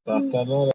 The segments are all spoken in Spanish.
Hasta luego.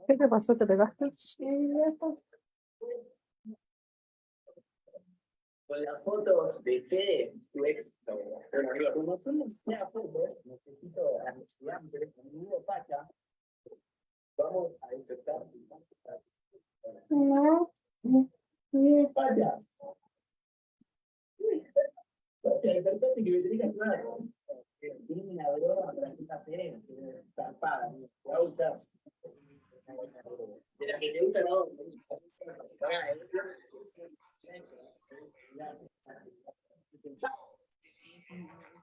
¿Qué te pasó? ¿Te pegaste? Con las fotos de qué tu ex, como tú no tienes fotos, necesito activar mi teléfono, Pacha, vamos a infectar. No. Pacha. Despertate que me tenés que ayudar. Tiene una droga para que esta fe zarpada, me va a gustar. De la que te gusta, no.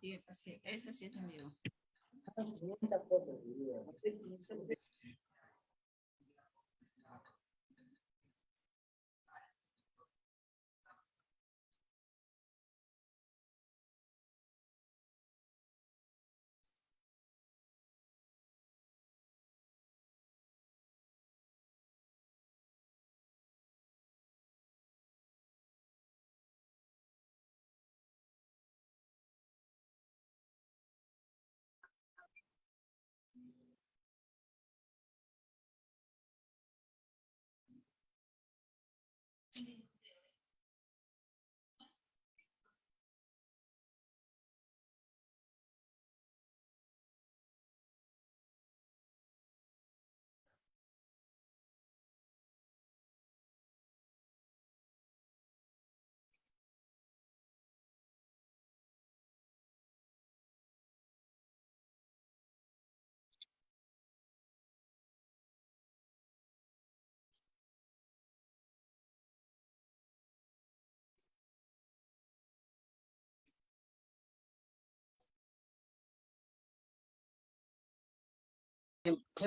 Sí, ese sí es entendido.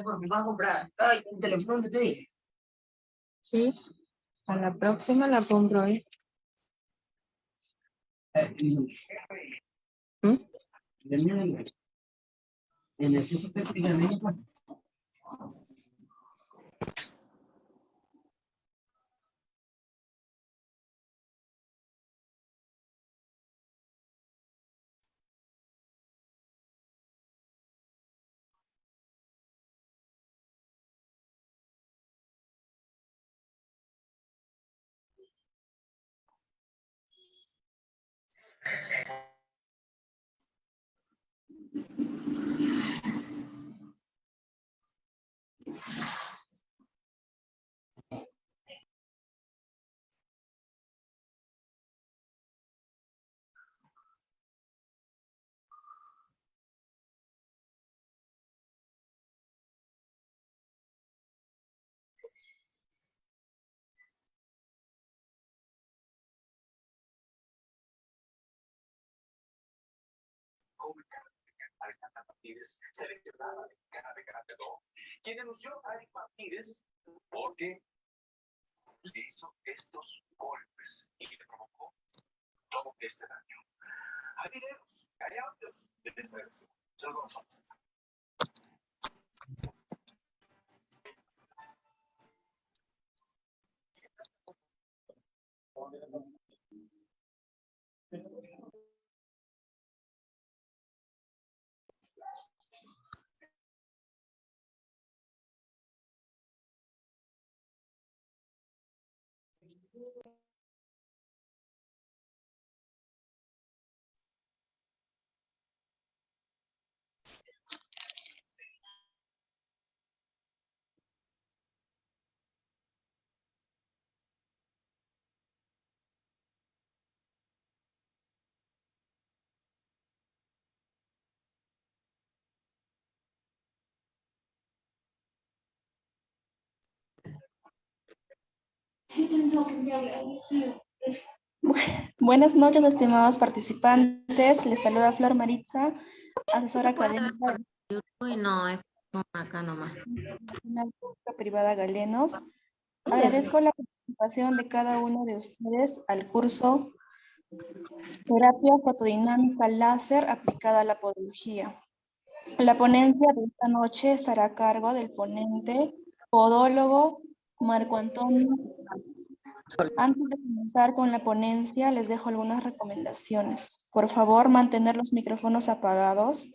Porque vas a comprar, ay, un teléfono de te Sí, a la próxima la compro, ¿eh? ¿Mm? necesito que te digan, pues. Alejandra Martínez, seleccionada mexicana de karate-do, quien denunció a Eric Martínez porque le hizo estos golpes y le provocó todo este daño. Hay videos, hay audios de esta agresión. Solo nosotros. Buenas noches, estimados participantes. Les saluda Flor Maritza, asesora académica Uy, no, es acá nomás. de la Pública Privada Galenos. Agradezco la participación de cada uno de ustedes al curso Terapia Fotodinámica Láser aplicada a la podología. La ponencia de esta noche estará a cargo del ponente podólogo Marco Antonio. Antes de comenzar con la ponencia, les dejo algunas recomendaciones. Por favor, mantener los micrófonos apagados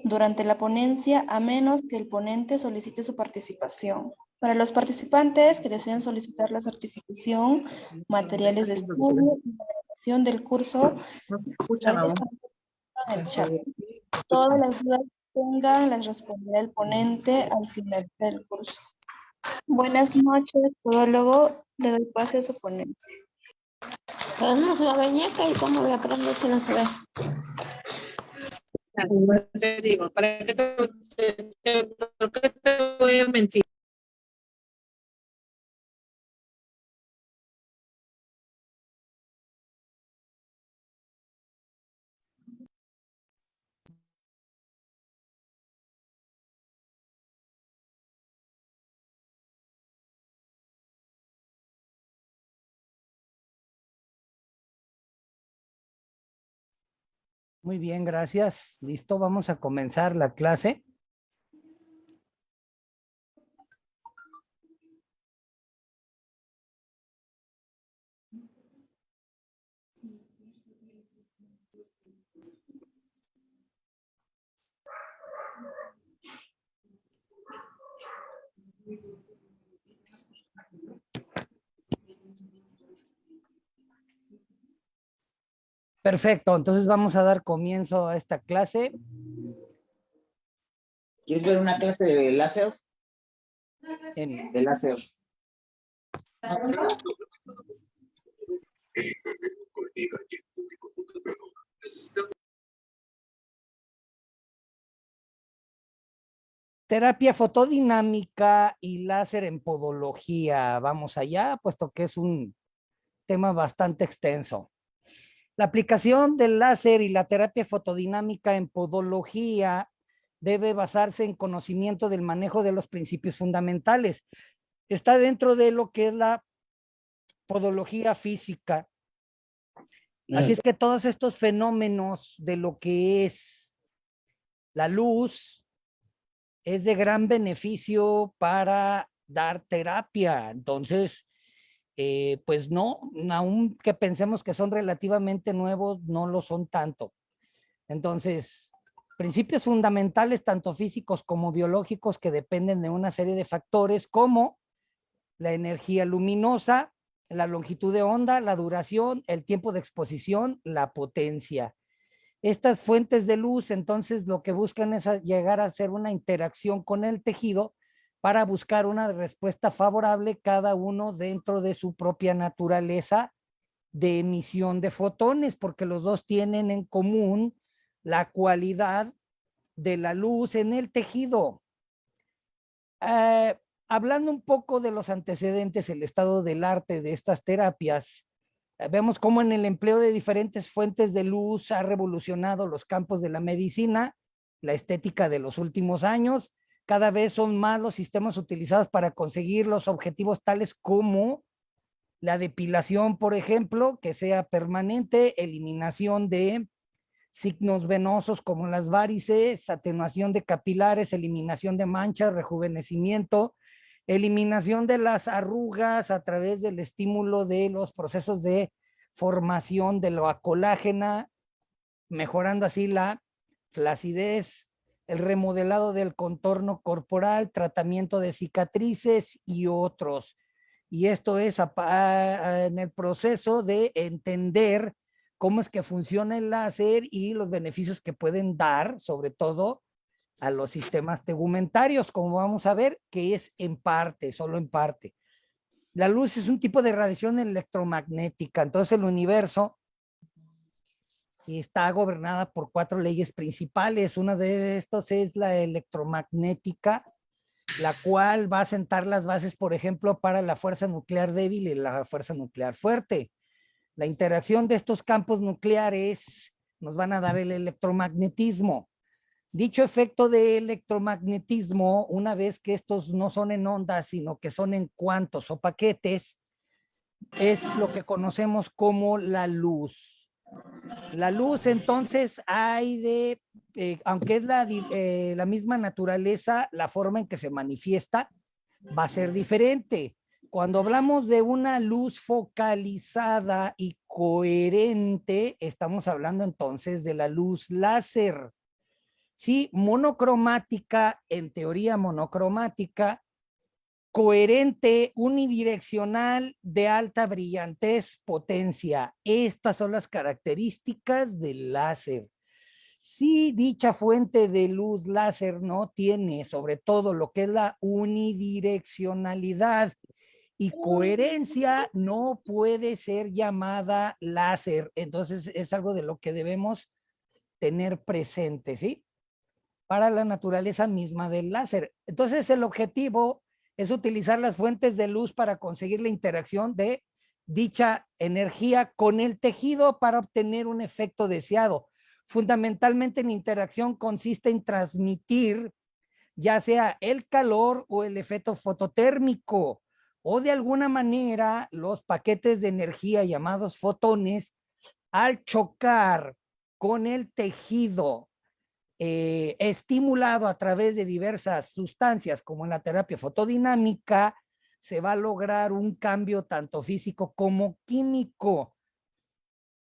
durante la ponencia, a menos que el ponente solicite su participación. Para los participantes que deseen solicitar la certificación, materiales de estudio y la grabación del curso, en el chat. Todas las dudas que tengan las responderá el ponente al final del curso. Buenas noches, podólogo. Le doy pase a su ponencia. Pero no se ve ñeca y cómo voy a aprender si no se ve. Te digo, ¿para qué por qué te voy a mentir? Muy bien, gracias. Listo, vamos a comenzar la clase. Perfecto, entonces vamos a dar comienzo a esta clase. ¿Quieres ver una clase de láser? En- De láser. Terapia fotodinámica y láser en podología. Vamos allá, puesto que es un tema bastante extenso. La aplicación del láser y la terapia fotodinámica en podología debe basarse en conocimiento del manejo de los principios fundamentales. Está dentro de lo que es la podología física. Así es que todos estos fenómenos de lo que es la luz es de gran beneficio para dar terapia. Entonces, pues no, aun que pensemos que son relativamente nuevos, no lo son tanto. Entonces, principios fundamentales, tanto físicos como biológicos, que dependen de una serie de factores como la energía luminosa, la longitud de onda, la duración, el tiempo de exposición, la potencia. Estas fuentes de luz, entonces, lo que buscan es llegar a hacer una interacción con el tejido para buscar una respuesta favorable, cada uno dentro de su propia naturaleza de emisión de fotones, porque los dos tienen en común la cualidad de la luz en el tejido. Hablando un poco de los antecedentes, el estado del arte de estas terapias, vemos cómo en el empleo de diferentes fuentes de luz ha revolucionado los campos de la medicina la estética de los últimos años. Cada vez son más los sistemas utilizados para conseguir los objetivos tales como la depilación, por ejemplo, que sea permanente, eliminación de signos venosos como las varices, atenuación de capilares, eliminación de manchas, rejuvenecimiento, eliminación de las arrugas a través del estímulo de los procesos de formación de la colágena, mejorando así la flacidez, el remodelado del contorno corporal, tratamiento de cicatrices y otros. Y esto es en el proceso de entender cómo es que funciona el láser y los beneficios que pueden dar, sobre todo a los sistemas tegumentarios, como vamos a ver, que es en parte, solo en parte. La luz es un tipo de radiación electromagnética, entonces el universo está gobernada por 4 leyes principales. Una de estas es la electromagnética, la cual va a sentar las bases, por ejemplo, para la fuerza nuclear débil y la fuerza nuclear fuerte. La interacción de estos campos nucleares nos van a dar el electromagnetismo. Dicho efecto de electromagnetismo, una vez que estos no son en ondas, sino que son en cuantos o paquetes, es lo que conocemos como la luz. La luz, entonces, aunque es la misma naturaleza, la forma en que se manifiesta va a ser diferente. Cuando hablamos de una luz focalizada y coherente, estamos hablando entonces de la luz láser. Sí, monocromática, en teoría monocromática, coherente, unidireccional, de alta brillantez, potencia. Estas son las características del láser. Si dicha fuente de luz láser no tiene sobre todo lo que es la unidireccionalidad y coherencia, no puede ser llamada láser. Entonces es algo de lo que debemos tener presente, ¿sí? Para la naturaleza misma del láser. Entonces el objetivo es utilizar las fuentes de luz para conseguir la interacción de dicha energía con el tejido para obtener un efecto deseado. Fundamentalmente la interacción consiste en transmitir ya sea el calor o el efecto fototérmico o de alguna manera los paquetes de energía llamados fotones al chocar con el tejido estimulado a través de diversas sustancias como en la terapia fotodinámica, se va a lograr un cambio tanto físico como químico.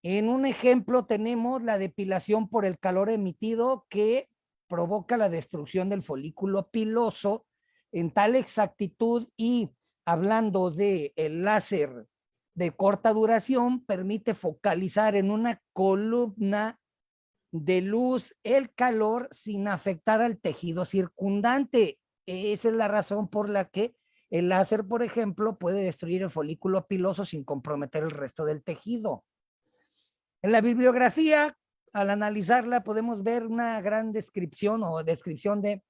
En un ejemplo tenemos la depilación por el calor emitido que provoca la destrucción del folículo piloso en tal exactitud, y hablando de el láser de corta duración, permite focalizar en una columna de luz el calor sin afectar al tejido circundante. Esa es la razón por la que el láser, por ejemplo, puede destruir el folículo piloso sin comprometer el resto del tejido. En la bibliografía, al analizarla, podemos ver una gran descripción de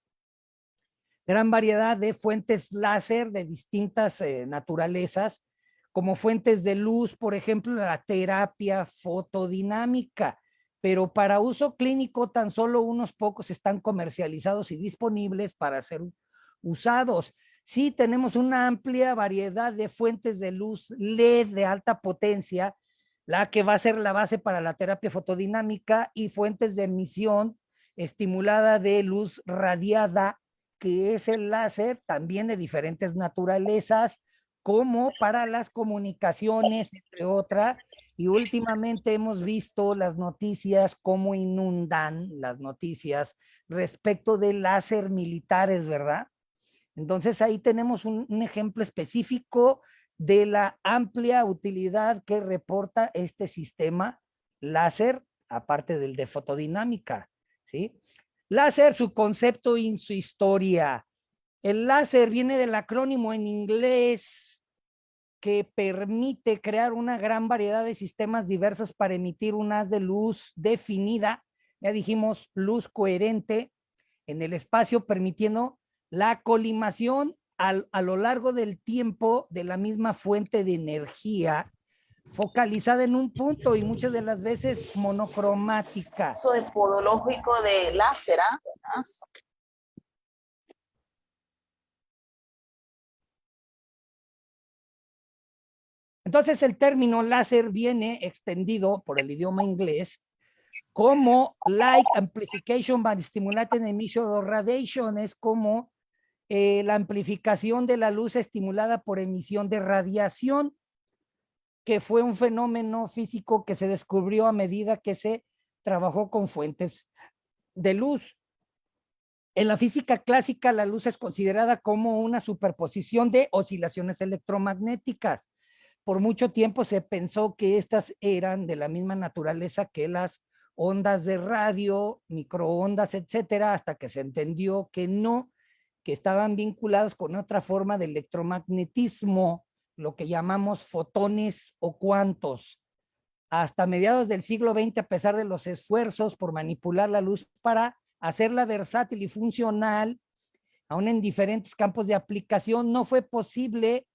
gran variedad de fuentes láser de distintas naturalezas, como fuentes de luz, por ejemplo, la terapia fotodinámica, pero para uso clínico tan solo unos pocos están comercializados y disponibles para ser usados. Sí, tenemos una amplia variedad de fuentes de luz LED de alta potencia, la que va a ser la base para la terapia fotodinámica, y fuentes de emisión estimulada de luz radiada, que es el láser, también de diferentes naturalezas, como para las comunicaciones, entre otras. Y últimamente hemos visto las noticias, cómo inundan las noticias respecto de láser militares, ¿verdad? Entonces ahí tenemos un ejemplo específico de la amplia utilidad que reporta este sistema láser, aparte del de fotodinámica, ¿sí? Láser, su concepto y su historia. El láser viene del acrónimo en inglés que permite crear una gran variedad de sistemas diversos para emitir un haz de luz definida, ya dijimos, luz coherente en el espacio, permitiendo la colimación a lo largo del tiempo de la misma fuente de energía focalizada en un punto y muchas de las veces monocromática. Uso de podológico de láser, ¿ah? Entonces el término láser viene extendido por el idioma inglés como light amplification by stimulated emission of radiation, es como la amplificación de la luz estimulada por emisión de radiación, que fue un fenómeno físico que se descubrió a medida que se trabajó con fuentes de luz. En la física clásica, la luz es considerada como una superposición de oscilaciones electromagnéticas. Por mucho tiempo se pensó que estas eran de la misma naturaleza que las ondas de radio, microondas, etcétera, hasta que se entendió que no, que estaban vinculados con otra forma de electromagnetismo, lo que llamamos fotones o cuantos. Hasta mediados del siglo XX, a pesar de los esfuerzos por manipular la luz para hacerla versátil y funcional, aún en diferentes campos de aplicación, no fue posible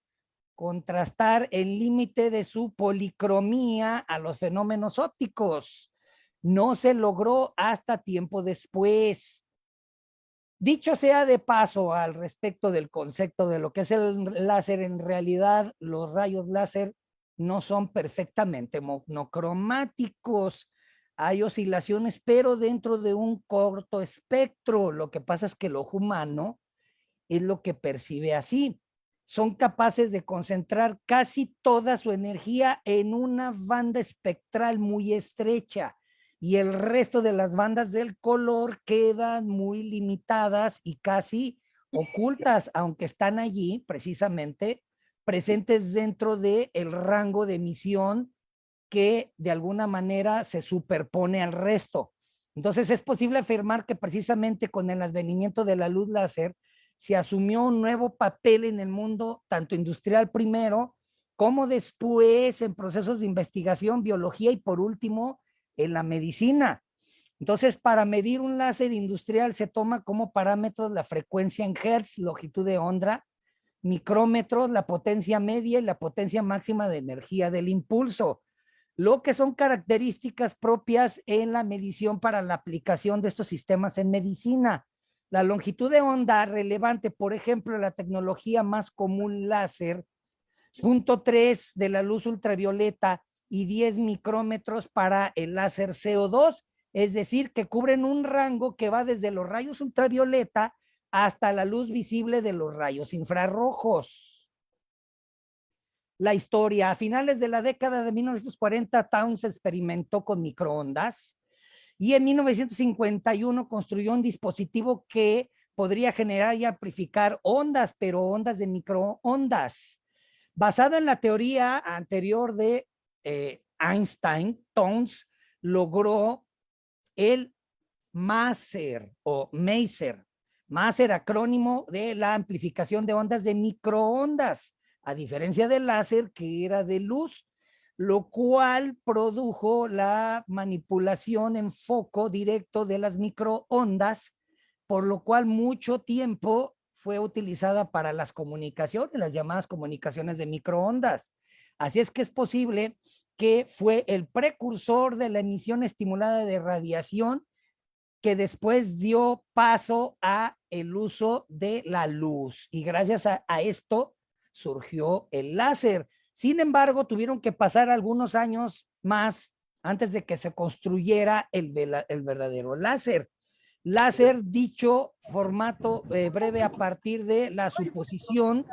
contrastar el límite de su policromía a los fenómenos ópticos. No se logró hasta tiempo después. Dicho sea de paso al respecto del concepto de lo que es el láser, en realidad los rayos láser no son perfectamente monocromáticos. Hay oscilaciones, pero dentro de un corto espectro. Lo que pasa es que el ojo humano es lo que percibe así. Son capaces de concentrar casi toda su energía en una banda espectral muy estrecha y el resto de las bandas del color quedan muy limitadas y casi ocultas, aunque están allí precisamente presentes dentro del rango de emisión que de alguna manera se superpone al resto. Entonces es posible afirmar que precisamente con el advenimiento de la luz láser se asumió un nuevo papel en el mundo, tanto industrial primero, como después en procesos de investigación, biología y por último en la medicina. Entonces, para medir un láser industrial se toma como parámetros la frecuencia en hertz, longitud de onda, micrómetros, la potencia media y la potencia máxima de energía del impulso, lo que son características propias en la medición para la aplicación de estos sistemas en medicina. La longitud de onda relevante, por ejemplo, la tecnología más común láser, 0.3 de la luz ultravioleta y 10 micrómetros para el láser CO2, es decir, que cubren un rango que va desde los rayos ultravioleta hasta la luz visible de los rayos infrarrojos. La historia: a finales de la década de 1940, Towns experimentó con microondas y en 1951 construyó un dispositivo que podría generar y amplificar ondas, pero ondas de microondas. Basado en la teoría anterior de Einstein, Towns logró el Maser o Maser, acrónimo de la amplificación de ondas de microondas, a diferencia del láser que era de luz, lo cual produjo la manipulación en foco directo de las microondas, por lo cual mucho tiempo fue utilizada para las comunicaciones, las llamadas comunicaciones de microondas. Así es que es posible que fue el precursor de la emisión estimulada de radiación que después dio paso a el uso de la luz y gracias a esto surgió el láser. Sin embargo, tuvieron que pasar algunos años más antes de que se construyera el verdadero láser. Láser, dicho formato breve a partir de la suposición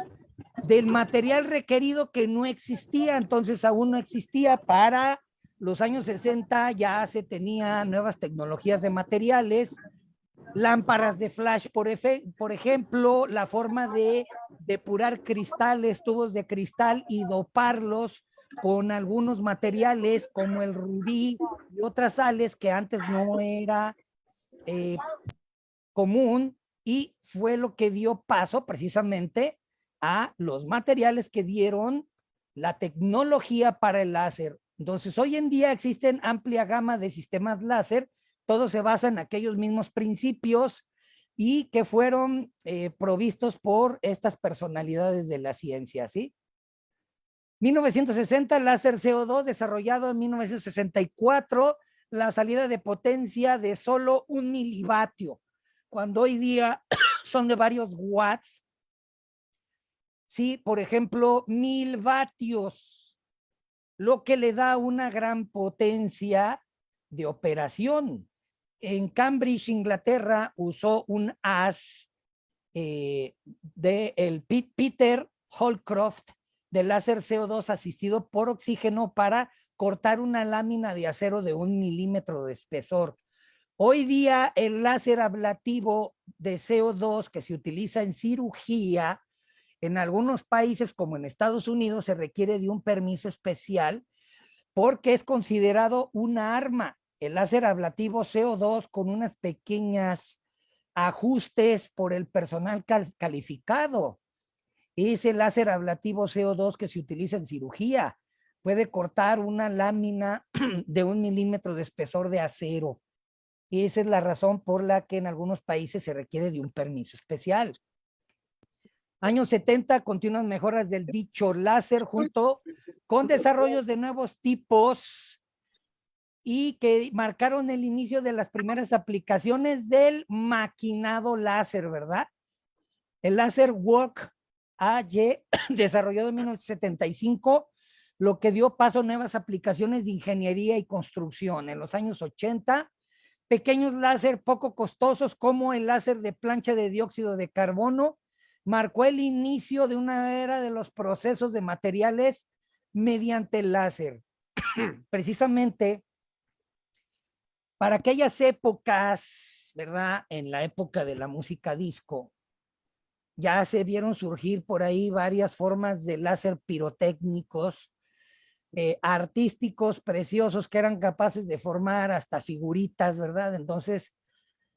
del material requerido que no existía, entonces aún no existía. Para los años 60 ya se tenía nuevas tecnologías de materiales, lámparas de flash, por ejemplo, la forma de depurar cristales, tubos de cristal y doparlos con algunos materiales como el rubí y otras sales que antes no era común, y fue lo que dio paso precisamente a los materiales que dieron la tecnología para el láser. Entonces, hoy en día existen amplia gama de sistemas láser, todo se basa en aquellos mismos principios y que fueron provistos por estas personalidades de la ciencia, ¿sí? 1960, láser CO2 desarrollado en 1964, la salida de potencia de solo 1 milivatio, cuando hoy día son de varios watts. Sí, por ejemplo, 1000 vatios, lo que le da una gran potencia de operación. En Cambridge, Inglaterra, usó un haz de el Peter Holcroft de láser CO2 asistido por oxígeno para cortar una lámina de acero de 1 milímetro de espesor. Hoy día el láser ablativo de CO2 que se utiliza en cirugía, en algunos países como en Estados Unidos se requiere de un permiso especial porque es considerado una arma. El láser ablativo CO2 con unas pequeñas ajustes por el personal calificado. Es el láser ablativo CO2 que se utiliza en cirugía. Puede cortar una lámina de 1 milímetro de espesor de acero. Esa es la razón por la que en algunos países se requiere de un permiso especial. Años 70, continuas mejoras del dicho láser junto con desarrollos de nuevos tipos y que marcaron el inicio de las primeras aplicaciones del maquinado láser, ¿verdad? El láser Work AY, desarrollado en 1975, lo que dio paso a nuevas aplicaciones de ingeniería y construcción. En los años 80, pequeños láser poco costosos como el láser de plancha de dióxido de carbono marcó el inicio de una era de los procesos de materiales mediante el láser. Precisamente para aquellas épocas, ¿verdad? En la época de la música disco, ya se vieron surgir por ahí varias formas de láser pirotécnicos, artísticos, preciosos, que eran capaces de formar hasta figuritas, ¿verdad? Entonces,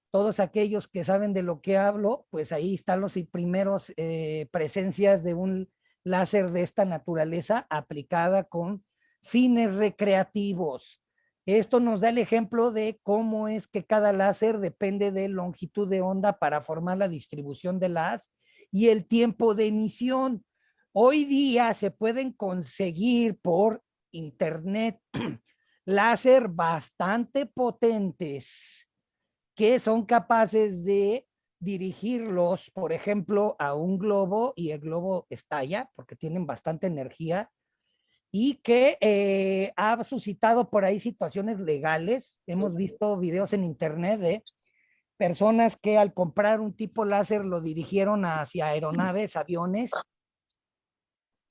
todos aquellos que saben de lo que hablo, pues ahí están los primeros presencias de un láser de esta naturaleza aplicada con fines recreativos. Esto nos da el ejemplo de cómo es que cada láser depende de longitud de onda para formar la distribución de las y el tiempo de emisión. Hoy día se pueden conseguir por internet láser bastante potentes que son capaces de dirigirlos, por ejemplo, a un globo y el globo estalla porque tienen bastante energía y que ha suscitado por ahí situaciones legales. Hemos visto videos en internet de personas que al comprar un tipo láser lo dirigieron hacia aeronaves, aviones,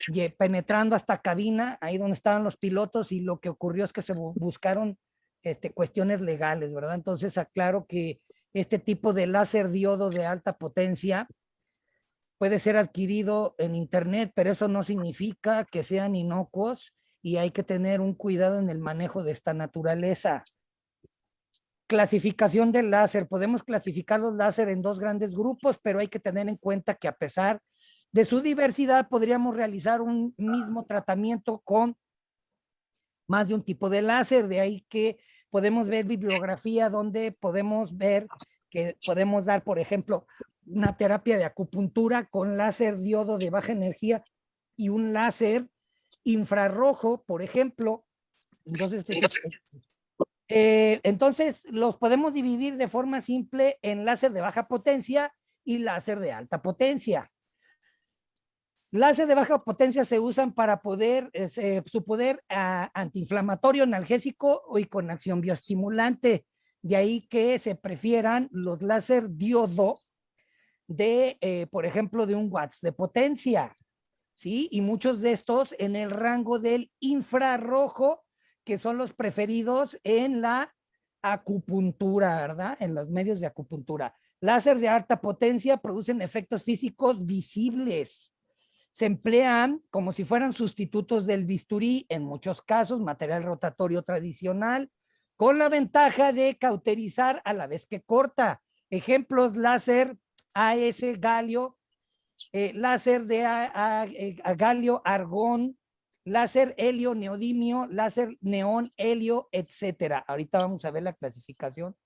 y penetrando hasta cabina, ahí donde estaban los pilotos, y lo que ocurrió es que se buscaron cuestiones legales, ¿verdad? Entonces aclaro que este tipo de láser diodo de alta potencia puede ser adquirido en internet, pero eso no significa que sean inocuos y hay que tener un cuidado en el manejo de esta naturaleza. Clasificación del láser. Podemos clasificar los láser en dos grandes grupos, pero hay que tener en cuenta que a pesar de su diversidad podríamos realizar un mismo tratamiento con más de un tipo de láser. De ahí que podemos ver bibliografía donde podemos ver que podemos dar, por ejemplo, una terapia de acupuntura con láser diodo de baja energía y un láser infrarrojo, por ejemplo. Entonces los podemos dividir de forma simple en láser de baja potencia y láser de alta potencia. Láser de baja potencia se usan para poder, su poder antiinflamatorio, analgésico y con acción bioestimulante. De ahí que se prefieran los láser diodo de, por ejemplo, de 1 watts de potencia, ¿sí? Y muchos de estos en el rango del infrarrojo, que son los preferidos en la acupuntura, ¿verdad? En los medios de acupuntura. Láser de alta potencia producen efectos físicos visibles. Se emplean como si fueran sustitutos del bisturí, en muchos casos, material rotatorio tradicional, con la ventaja de cauterizar a la vez que corta. Ejemplos: láser AS galio, láser de galio argón, láser helio neodimio, láser neón helio, etcétera. Ahorita vamos a ver la clasificación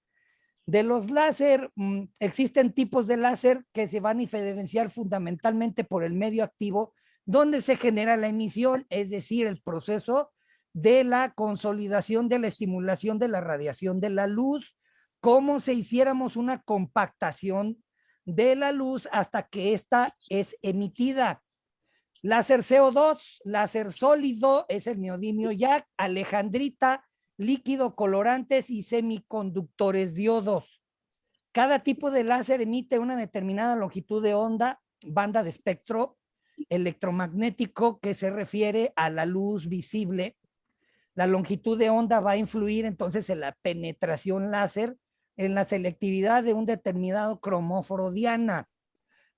de los láser. Existen tipos de láser que se van a diferenciar fundamentalmente por el medio activo donde se genera la emisión, es decir, el proceso de la consolidación de la estimulación de la radiación de la luz, como si hiciéramos una compactación de la luz hasta que ésta es emitida. Láser CO2, láser sólido, es el neodimio YAG, alejandrita, líquido, colorantes y semiconductores diodos. Cada tipo de láser emite una determinada longitud de onda, banda de espectro electromagnético que se refiere a la luz visible. La longitud de onda va a influir entonces en la penetración láser, en la selectividad de un determinado cromóforo diana.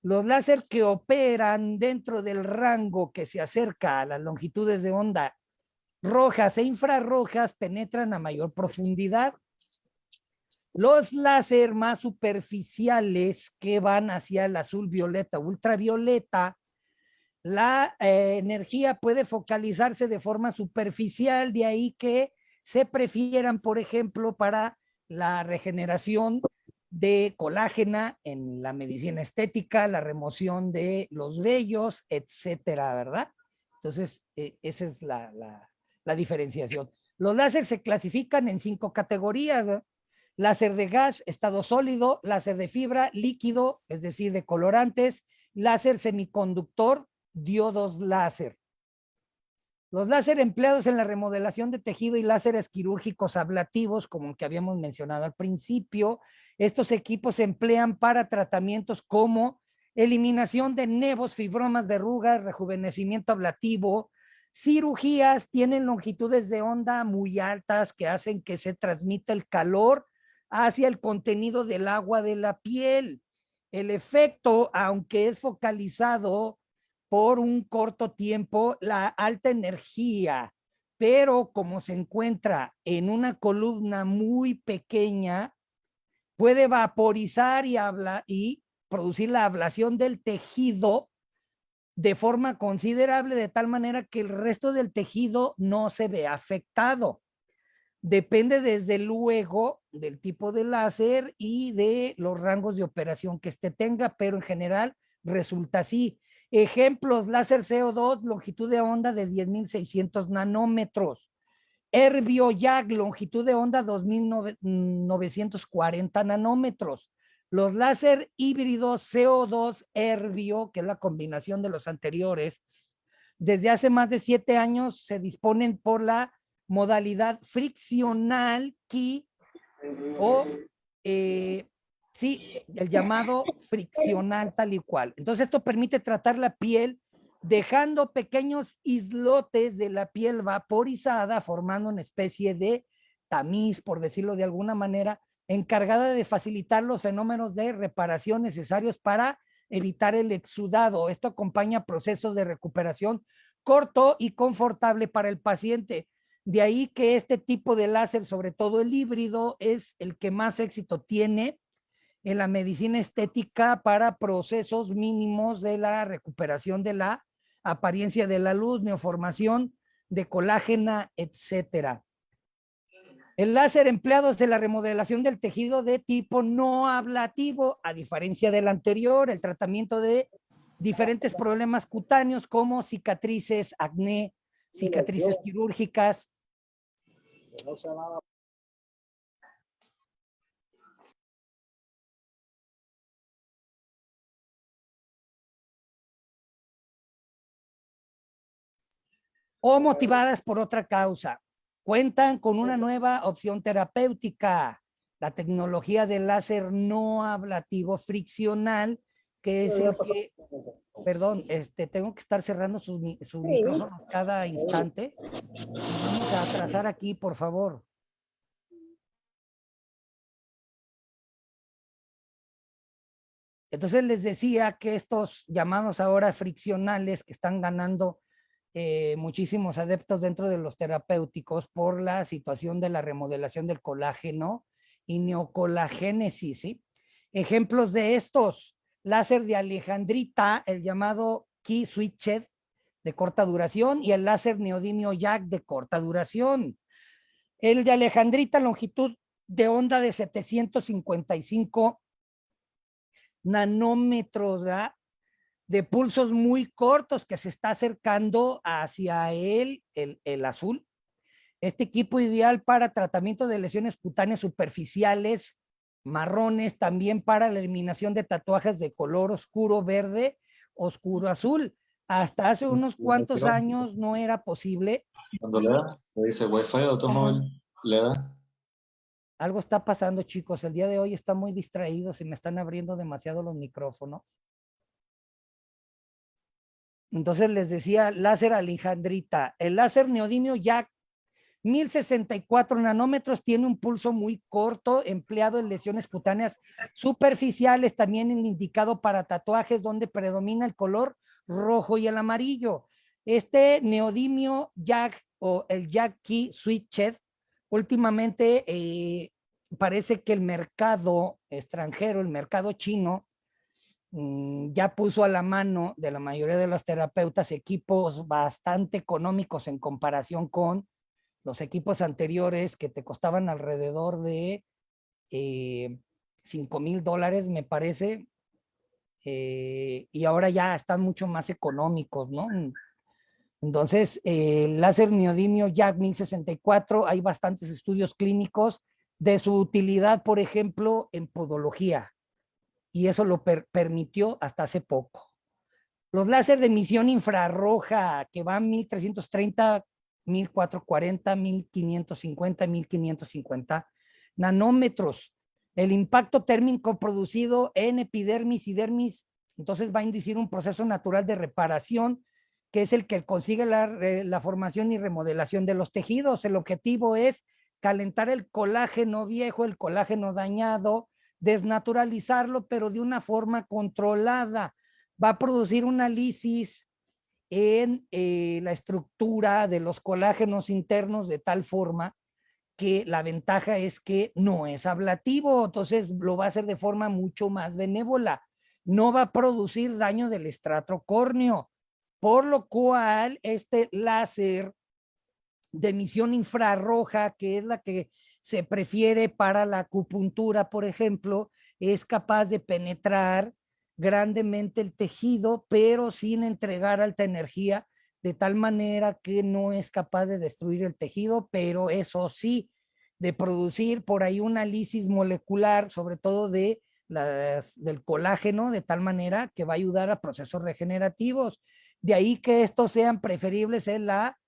Los láser que operan dentro del rango que se acerca a las longitudes de onda rojas e infrarrojas penetran a mayor profundidad. Los láser más superficiales que van hacia el azul, violeta, ultravioleta, la energía puede focalizarse de forma superficial, de ahí que se prefieran, por ejemplo, para la regeneración de colágena en la medicina estética, la remoción de los vellos, etcétera, ¿verdad? Entonces, esa es la diferenciación. Los láseres se clasifican en 5 categorías, ¿no? Láser de gas, estado sólido, láser de fibra, líquido, es decir, de colorantes, láser semiconductor, diodos láser. Los láser empleados en la remodelación de tejido y láseres quirúrgicos ablativos, como el que habíamos mencionado al principio, estos equipos se emplean para tratamientos como eliminación de nevos, fibromas, verrugas, rejuvenecimiento ablativo. Cirugías tienen longitudes de onda muy altas que hacen que se transmita el calor hacia el contenido del agua de la piel. El efecto, aunque es focalizado por un corto tiempo, la alta energía, pero como se encuentra en una columna muy pequeña, puede vaporizar y producir la ablación del tejido de forma considerable, de tal manera que el resto del tejido no se ve afectado. Depende desde luego del tipo de láser y de los rangos de operación que este tenga, pero en general resulta así. Ejemplos: láser CO2, longitud de onda de 10.600 nanómetros. Herbio YAG, longitud de onda 2.940 nanómetros. Los láser híbridos CO2 Herbio, que es la combinación de los anteriores, desde hace más de 7 años se disponen por la modalidad friccional Ki o sí, el llamado friccional tal y cual. Entonces esto permite tratar la piel dejando pequeños islotes de la piel vaporizada, formando una especie de tamiz, por decirlo de alguna manera, encargada de facilitar los fenómenos de reparación necesarios para evitar el exudado. Esto acompaña procesos de recuperación corto y confortable para el paciente. De ahí que este tipo de láser, sobre todo el híbrido, es el que más éxito tiene en la medicina estética para procesos mínimos de la recuperación de la apariencia de la luz, neoformación de colágena, etcétera. El láser empleado es en la remodelación del tejido de tipo no ablativo, a diferencia del anterior, el tratamiento de diferentes problemas cutáneos como cicatrices, acné, cicatrices quirúrgicas. O motivadas por otra causa. Cuentan con una nueva opción terapéutica, la tecnología del láser no ablativo friccional, que es el que, perdón, tengo que estar cerrando sus micrófonos cada instante. Vamos a atrasar aquí, por favor. Entonces les decía que estos llamados ahora friccionales, que están ganando muchísimos adeptos dentro de los terapéuticos por la situación de la remodelación del colágeno y neocolagénesis, ¿sí? Ejemplos de estos: láser de alejandrita, el llamado key switched de corta duración, y el láser neodimio YAG de corta duración. El de alejandrita, longitud de onda de 755 nanómetros, ¿verdad? de pulsos muy cortos que se está acercando hacia el azul. Este equipo ideal para tratamiento de lesiones cutáneas superficiales, marrones, también para la eliminación de tatuajes de color oscuro verde, oscuro azul. Hasta hace unos cuantos años no era posible. Cuando le dice Wi-Fi de automóvil, le da. Algo está pasando, chicos. El día de hoy están muy distraídos y me están abriendo demasiado los micrófonos. Entonces les decía, láser Alejandrita. El láser neodimio Jack 1064 nanómetros tiene un pulso muy corto, empleado en lesiones cutáneas superficiales, también indicado para tatuajes donde predomina el color rojo y el amarillo. Este neodimio Jack o el Jack Key Switched, últimamente parece que el mercado extranjero, el mercado chino, ya puso a la mano de la mayoría de los terapeutas equipos bastante económicos en comparación con los equipos anteriores que te costaban alrededor de $5,000, me parece, y ahora ya están mucho más económicos, ¿no? Entonces, el láser neodimio Jack 1064, hay bastantes estudios clínicos de su utilidad, por ejemplo, en podología, y eso lo permitió hasta hace poco. Los láser de emisión infrarroja que van 1330, 1440, 1550, 1550 nanómetros. El impacto térmico producido en epidermis y dermis, entonces va a inducir un proceso natural de reparación, que es el que consigue la formación y remodelación de los tejidos. El objetivo es calentar el colágeno viejo, el colágeno dañado, desnaturalizarlo, pero de una forma controlada. Va a producir una lisis en la estructura de los colágenos internos de tal forma que la ventaja es que no es ablativo, entonces lo va a hacer de forma mucho más benévola. No va a producir daño del estrato córneo, por lo cual este láser de emisión infrarroja, que es la que se prefiere para la acupuntura, por ejemplo, es capaz de penetrar grandemente el tejido, pero sin entregar alta energía, de tal manera que no es capaz de destruir el tejido, pero eso sí, de producir por ahí una lisis molecular, sobre todo del colágeno, de tal manera que va a ayudar a procesos regenerativos. De ahí que estos sean preferibles en la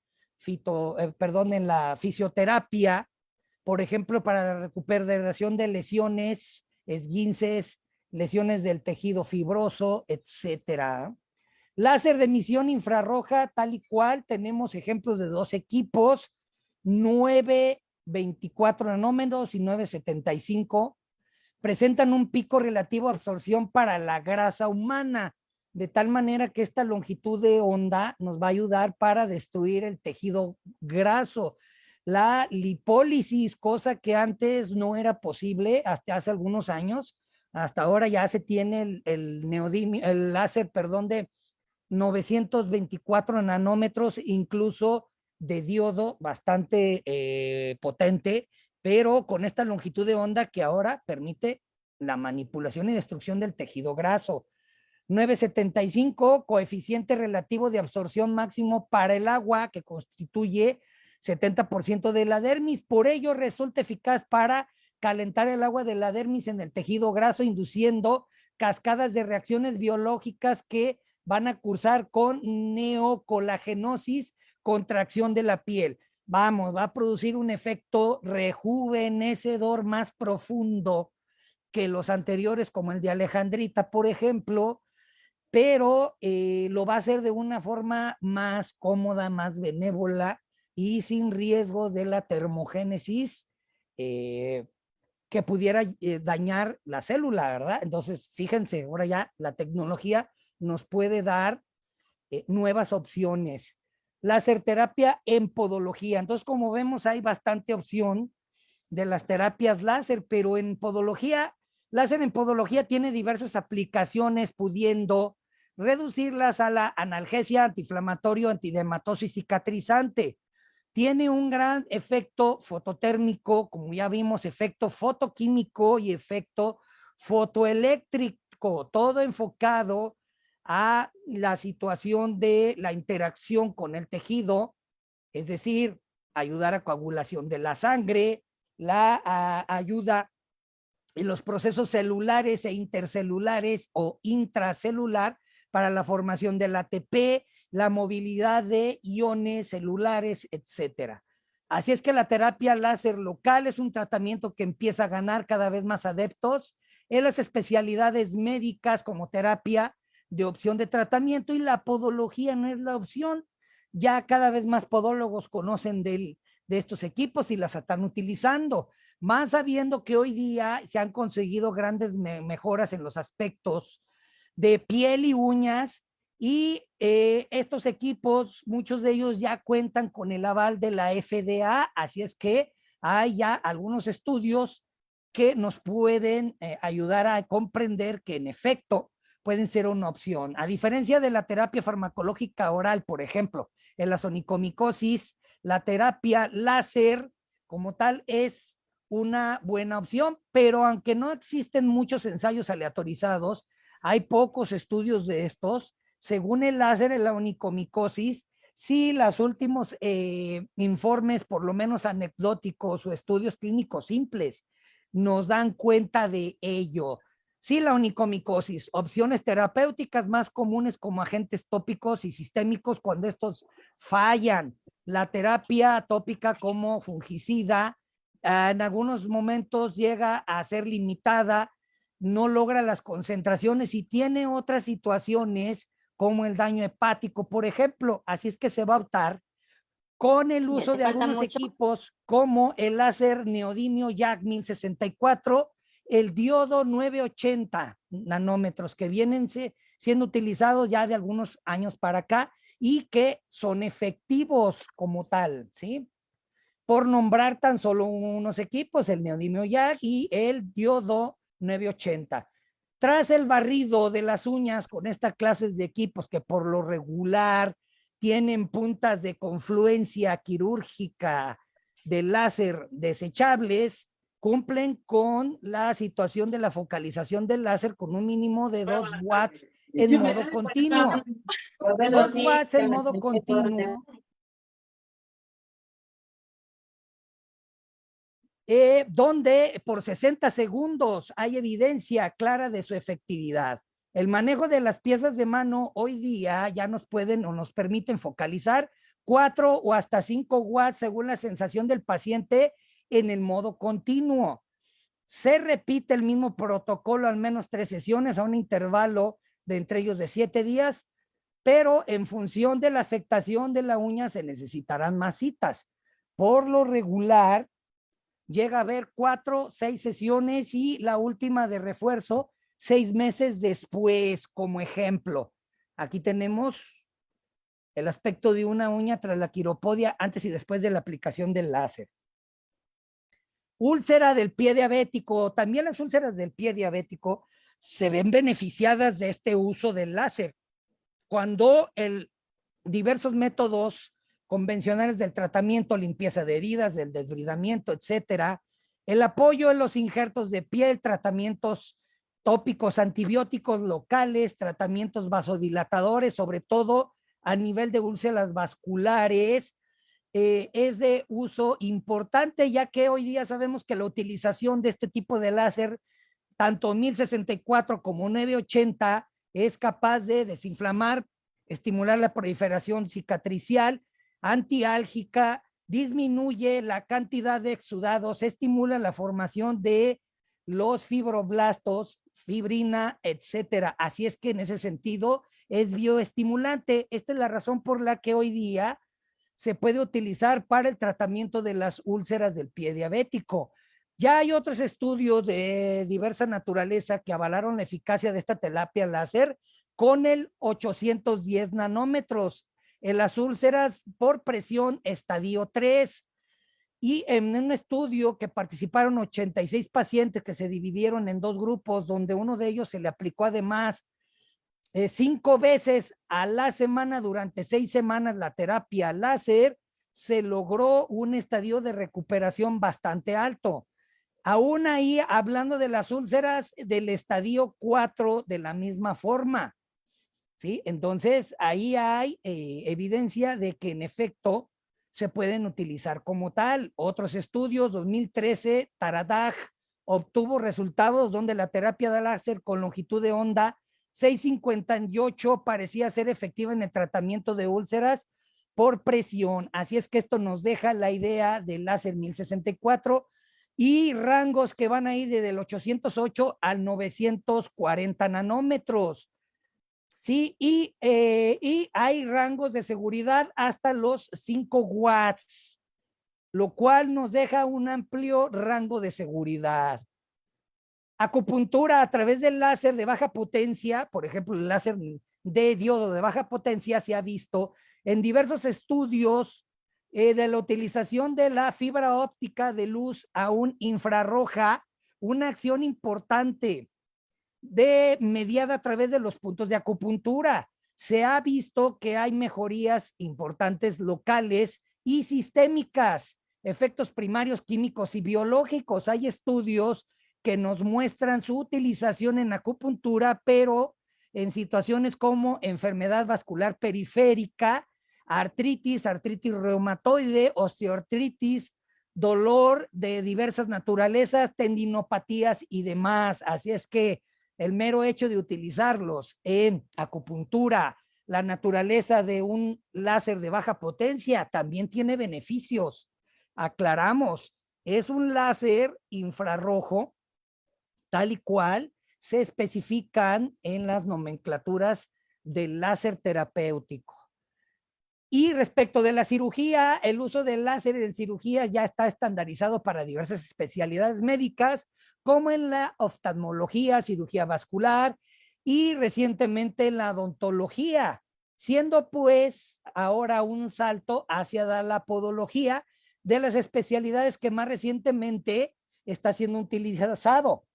en la fisioterapia, por ejemplo, para la recuperación de lesiones, esguinces, lesiones del tejido fibroso, etcétera. Láser de emisión infrarroja, tal y cual, tenemos ejemplos de dos equipos, 924 nanómetros y 975, presentan un pico relativo de absorción para la grasa humana, de tal manera que esta longitud de onda nos va a ayudar para destruir el tejido graso. La lipólisis, cosa que antes no era posible hasta hace algunos años, hasta ahora ya se tiene el láser, perdón, de 924 nanómetros, incluso de diodo bastante potente, pero con esta longitud de onda que ahora permite la manipulación y destrucción del tejido graso. 975, coeficiente relativo de absorción máximo para el agua, que constituye 70% de la dermis. Por ello resulta eficaz para calentar el agua de la dermis en el tejido graso, induciendo cascadas de reacciones biológicas que van a cursar con neocolagenosis, contracción de la piel. Vamos, va a producir un efecto rejuvenecedor más profundo que los anteriores, como el de Alejandrita, por ejemplo, pero lo va a hacer de una forma más cómoda, más benévola y sin riesgo de la termogénesis que pudiera dañar la célula, ¿verdad? Entonces, fíjense, ahora ya la tecnología nos puede dar nuevas opciones. Láser terapia en podología. Entonces, como vemos, hay bastante opción de las terapias láser, pero en podología, láser en podología tiene diversas aplicaciones, pudiendo reducirlas a la analgesia, antiinflamatorio, antidematoso y cicatrizante. Tiene un gran efecto fototérmico, como ya vimos, efecto fotoquímico y efecto fotoeléctrico, todo enfocado a la situación de la interacción con el tejido, es decir, ayudar a coagulación de la sangre, ayuda en los procesos celulares e intercelulares o intracelular para la formación del ATP, la movilidad de iones celulares, etcétera. Así es que la terapia láser local es un tratamiento que empieza a ganar cada vez más adeptos en las especialidades médicas como terapia de opción de tratamiento, y la podología no es la opción. Ya cada vez más podólogos conocen de estos equipos y las están utilizando, más sabiendo que hoy día se han conseguido grandes mejoras en los aspectos de piel y uñas, y estos equipos, muchos de ellos ya cuentan con el aval de la FDA, así es que hay ya algunos estudios que nos pueden ayudar a comprender que en efecto pueden ser una opción. A diferencia de la terapia farmacológica oral, por ejemplo, en la onicomicosis, la terapia láser como tal es una buena opción, pero aunque no existen muchos ensayos aleatorizados, hay pocos estudios de estos. Según el láser en la onicomicosis, sí, los últimos informes, por lo menos anecdóticos o estudios clínicos simples, nos dan cuenta de ello. Sí, la onicomicosis, opciones terapéuticas más comunes como agentes tópicos y sistémicos cuando estos fallan. La terapia tópica como fungicida, en algunos momentos llega a ser limitada, no logra las concentraciones y tiene otras situaciones como el daño hepático, por ejemplo. Así es que se va a optar con el uso de algunos equipos como el láser neodimio YAG 1064, el diodo 980 nanómetros, que vienen siendo utilizados ya de algunos años para acá y que son efectivos como tal, ¿sí? Por nombrar tan solo unos equipos, el neodimio YAG y el diodo 980. Tras el barrido de las uñas con estas clases de equipos que por lo regular tienen puntas de confluencia quirúrgica de láser desechables, cumplen con la situación de la focalización del láser con un mínimo de 2 watts en modo continuo. 2 watts en modo continuo donde por 60 segundos hay evidencia clara de su efectividad. El manejo de las piezas de mano hoy día ya nos pueden o nos permiten focalizar 4 o hasta 5 watts según la sensación del paciente en el modo continuo. Se repite el mismo protocolo al menos 3 sesiones a un intervalo de entre ellos de 7 días, pero en función de la afectación de la uña se necesitarán más citas. Por lo regular, llega a haber 4, 6 sesiones y la última de refuerzo 6 meses después, como ejemplo. Aquí tenemos el aspecto de una uña tras la quiropodia antes y después de la aplicación del láser. Úlcera del pie diabético. También las úlceras del pie diabético se ven beneficiadas de este uso del láser. Cuando diversos métodos convencionales del tratamiento, limpieza de heridas, del desbridamiento, etcétera, el apoyo en los injertos de piel, tratamientos tópicos antibióticos locales, tratamientos vasodilatadores, sobre todo a nivel de úlceras vasculares, es de uso importante, ya que hoy día sabemos que la utilización de este tipo de láser, tanto 1064 como 980, es capaz de desinflamar, estimular la proliferación cicatricial, antiálgica, disminuye la cantidad de exudados, estimula la formación de los fibroblastos, fibrina, etcétera. Así es que en ese sentido es bioestimulante. Esta es la razón por la que hoy día se puede utilizar para el tratamiento de las úlceras del pie diabético. Ya hay otros estudios de diversa naturaleza que avalaron la eficacia de esta terapia láser con el 810 nanómetros en las úlceras por presión estadio 3. Y en un estudio que participaron 86 pacientes que se dividieron en 2 grupos, donde uno de ellos se le aplicó además 5 veces a la semana durante 6 semanas la terapia láser, se logró un estadio de recuperación bastante alto. Aún ahí, hablando de las úlceras del estadio 4, de la misma forma. ¿sí? Entonces, ahí hay evidencia de que en efecto se pueden utilizar como tal. Otros estudios, 2013, Taradag obtuvo resultados donde la terapia de láser con longitud de onda 658 parecía ser efectiva en el tratamiento de úlceras por presión. Así es que esto nos deja la idea del láser 1064 y rangos que van a ir desde el 808 al 940 nanómetros. Sí, y hay rangos de seguridad hasta los 5 watts, lo cual nos deja un amplio rango de seguridad. Acupuntura a través del láser de baja potencia, por ejemplo, el láser de diodo de baja potencia se ha visto en diversos estudios de la utilización de la fibra óptica de luz aún infrarroja, una acción importante mediada a través de los puntos de acupuntura. Se ha visto que hay mejorías importantes locales y sistémicas, efectos primarios químicos y biológicos. Hay estudios que nos muestran su utilización en acupuntura, pero en situaciones como enfermedad vascular periférica, artritis reumatoide, osteoartritis, dolor de diversas naturalezas, tendinopatías y demás. Así es que el mero hecho de utilizarlos en acupuntura, la naturaleza de un láser de baja potencia también tiene beneficios. Aclaramos, es un láser infrarrojo, tal y cual se especifican en las nomenclaturas del láser terapéutico. Y respecto de la cirugía, el uso del láser en cirugía ya está estandarizado para diversas especialidades médicas, como en la oftalmología, cirugía vascular y recientemente en la odontología, siendo pues ahora un salto hacia la podología de las especialidades que más recientemente está siendo utilizado.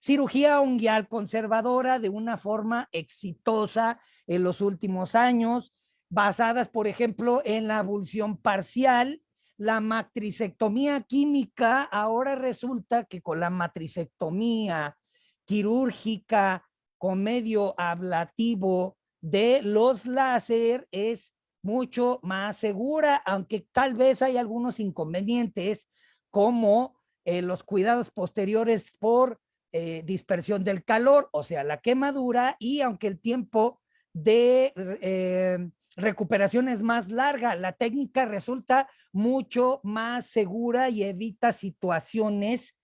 Cirugía unguial conservadora de una forma exitosa en los últimos años, basadas, por ejemplo, en la abulsión parcial, la matricectomía química. Ahora resulta que con la matricectomía quirúrgica con medio ablativo de los láser es mucho más segura, aunque tal vez hay algunos inconvenientes como los cuidados posteriores por dispersión del calor, o sea, la quemadura, y aunque el tiempo de recuperación es más larga, la técnica resulta mucho más segura y evita situaciones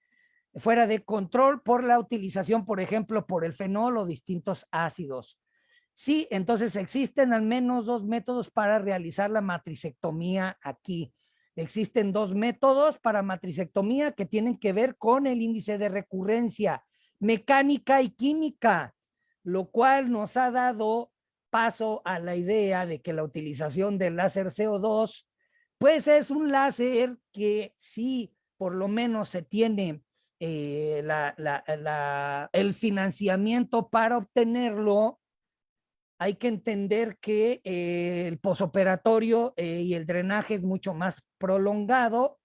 fuera de control por la utilización, por ejemplo, por el fenol o distintos ácidos. Sí, entonces existen al menos 2 métodos para realizar la matricectomía aquí. Existen 2 métodos para matricectomía que tienen que ver con el índice de recurrencia, mecánica y química, lo cual nos ha dado paso a la idea de que la utilización del láser CO2, pues es un láser que sí, por lo menos se tiene el financiamiento para obtenerlo. Hay que entender que el posoperatorio y el drenaje es mucho más prolongado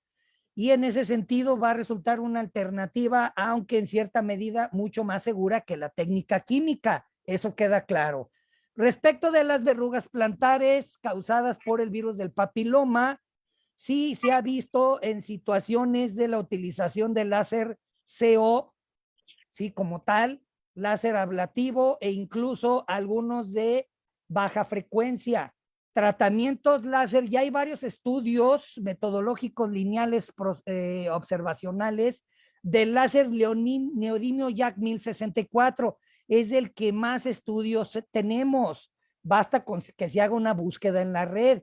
y en ese sentido va a resultar una alternativa, aunque en cierta medida mucho más segura que la técnica química. Eso queda claro. Respecto de las verrugas plantares causadas por el virus del papiloma, sí se ha visto en situaciones de la utilización del láser CO, sí, como tal, láser ablativo e incluso algunos de baja frecuencia. Tratamientos láser, ya hay varios estudios metodológicos lineales observacionales del láser neodimio YAG 1064. Es el que más estudios tenemos. Basta con que se haga una búsqueda en la red.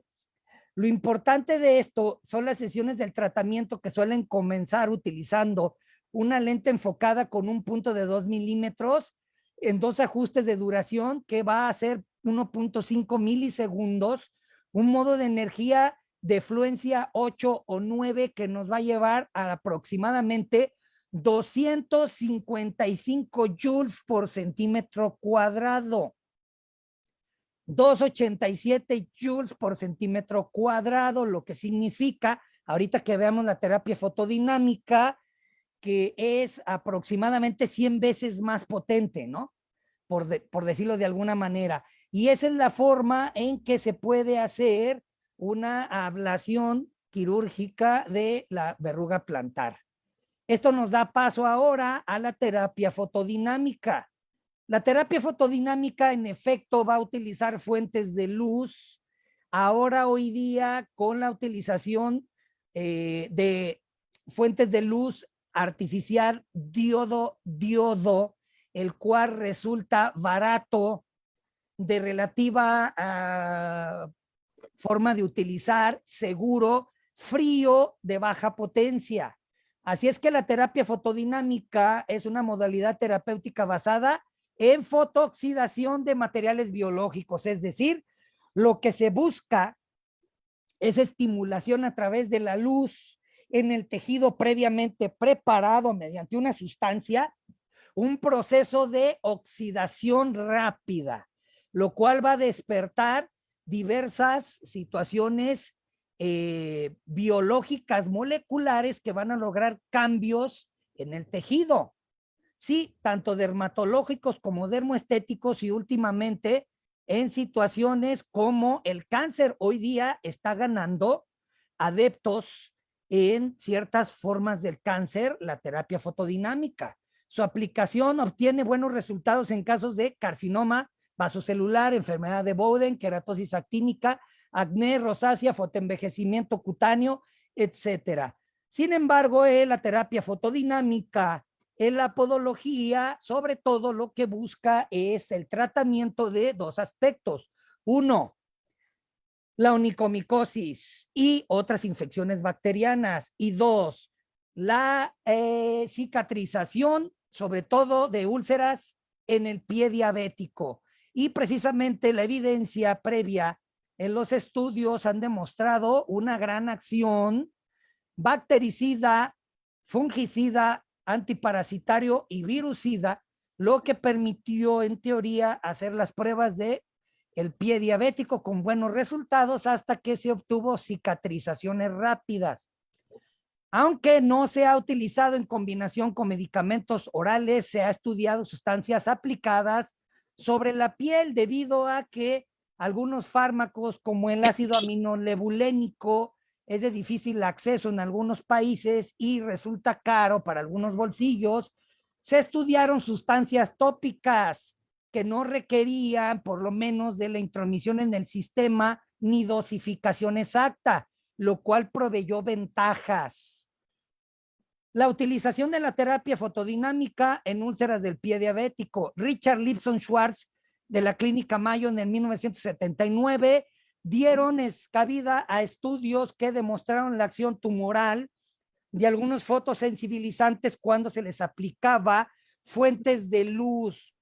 Lo importante de esto son las sesiones del tratamiento que suelen comenzar utilizando una lente enfocada con un punto de 2 milímetros en 2 ajustes de duración que va a ser 1.5 milisegundos, un modo de energía de fluencia 8 o 9 que nos va a llevar a aproximadamente 255 joules por centímetro cuadrado. 287 joules por centímetro cuadrado, lo que significa, ahorita que veamos la terapia fotodinámica, que es aproximadamente 100 veces más potente, ¿no? Por decirlo de alguna manera. y esa es la forma en que se puede hacer una ablación quirúrgica de la verruga plantar. Esto nos da paso ahora a la terapia fotodinámica. La terapia fotodinámica, en efecto, va a utilizar fuentes de luz. Ahora, hoy día, con la utilización de fuentes de luz artificial diodo, el cual resulta barato, de relativa forma de utilizar, seguro, frío, de baja potencia. Así es que la terapia fotodinámica es una modalidad terapéutica basada en fotooxidación de materiales biológicos, es decir, lo que se busca es estimulación a través de la luz en el tejido previamente preparado mediante una sustancia, un proceso de oxidación rápida, lo cual va a despertar diversas situaciones biológicas moleculares que van a lograr cambios en el tejido. Sí, tanto dermatológicos como dermoestéticos y últimamente en situaciones como el cáncer. Hoy día está ganando adeptos en ciertas formas del cáncer, la terapia fotodinámica. Su aplicación obtiene buenos resultados en casos de carcinoma vasocelular, enfermedad de Bowden, queratosis actínica, acné, rosácea, fotoenvejecimiento cutáneo, etcétera. Sin embargo, la terapia fotodinámica en la podología, sobre todo lo que busca es el tratamiento de dos aspectos. Uno, la onicomicosis y otras infecciones bacterianas. Y dos, la cicatrización, sobre todo de úlceras en el pie diabético. Y precisamente la evidencia previa en los estudios han demostrado una gran acción bactericida, fungicida, antiparasitario y virucida, lo que permitió en teoría hacer las pruebas de el pie diabético con buenos resultados hasta que se obtuvo cicatrizaciones rápidas. Aunque no se ha utilizado en combinación con medicamentos orales, se ha estudiado sustancias aplicadas sobre la piel debido a que algunos fármacos como el ácido aminolebulénico es de difícil acceso en algunos países y resulta caro para algunos bolsillos. Se estudiaron sustancias tópicas que no requerían por lo menos de la intromisión en el sistema ni dosificación exacta, lo cual proveyó ventajas. La utilización de la terapia fotodinámica en úlceras del pie diabético. Richard Lipson Schwartz de la Clínica Mayo en el 1979 dieron cabida a estudios que demostraron la acción tumoral de algunos fotosensibilizantes cuando se les aplicaba fuentes de luz.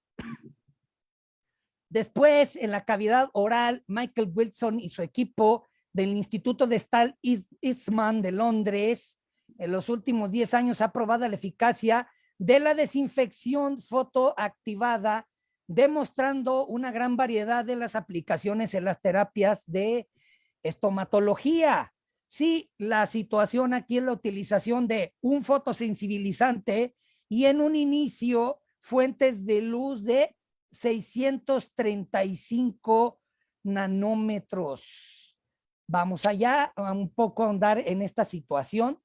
Después, en la cavidad oral, Michael Wilson y su equipo del Instituto de Stal Eastman de Londres, en los últimos 10 años ha probado la eficacia de la desinfección fotoactivada, demostrando una gran variedad de las aplicaciones en las terapias de estomatología. Sí, la situación aquí es la utilización de un fotosensibilizante y en un inicio fuentes de luz de 635 nanómetros. Vamos allá a un poco ahondar en esta situación.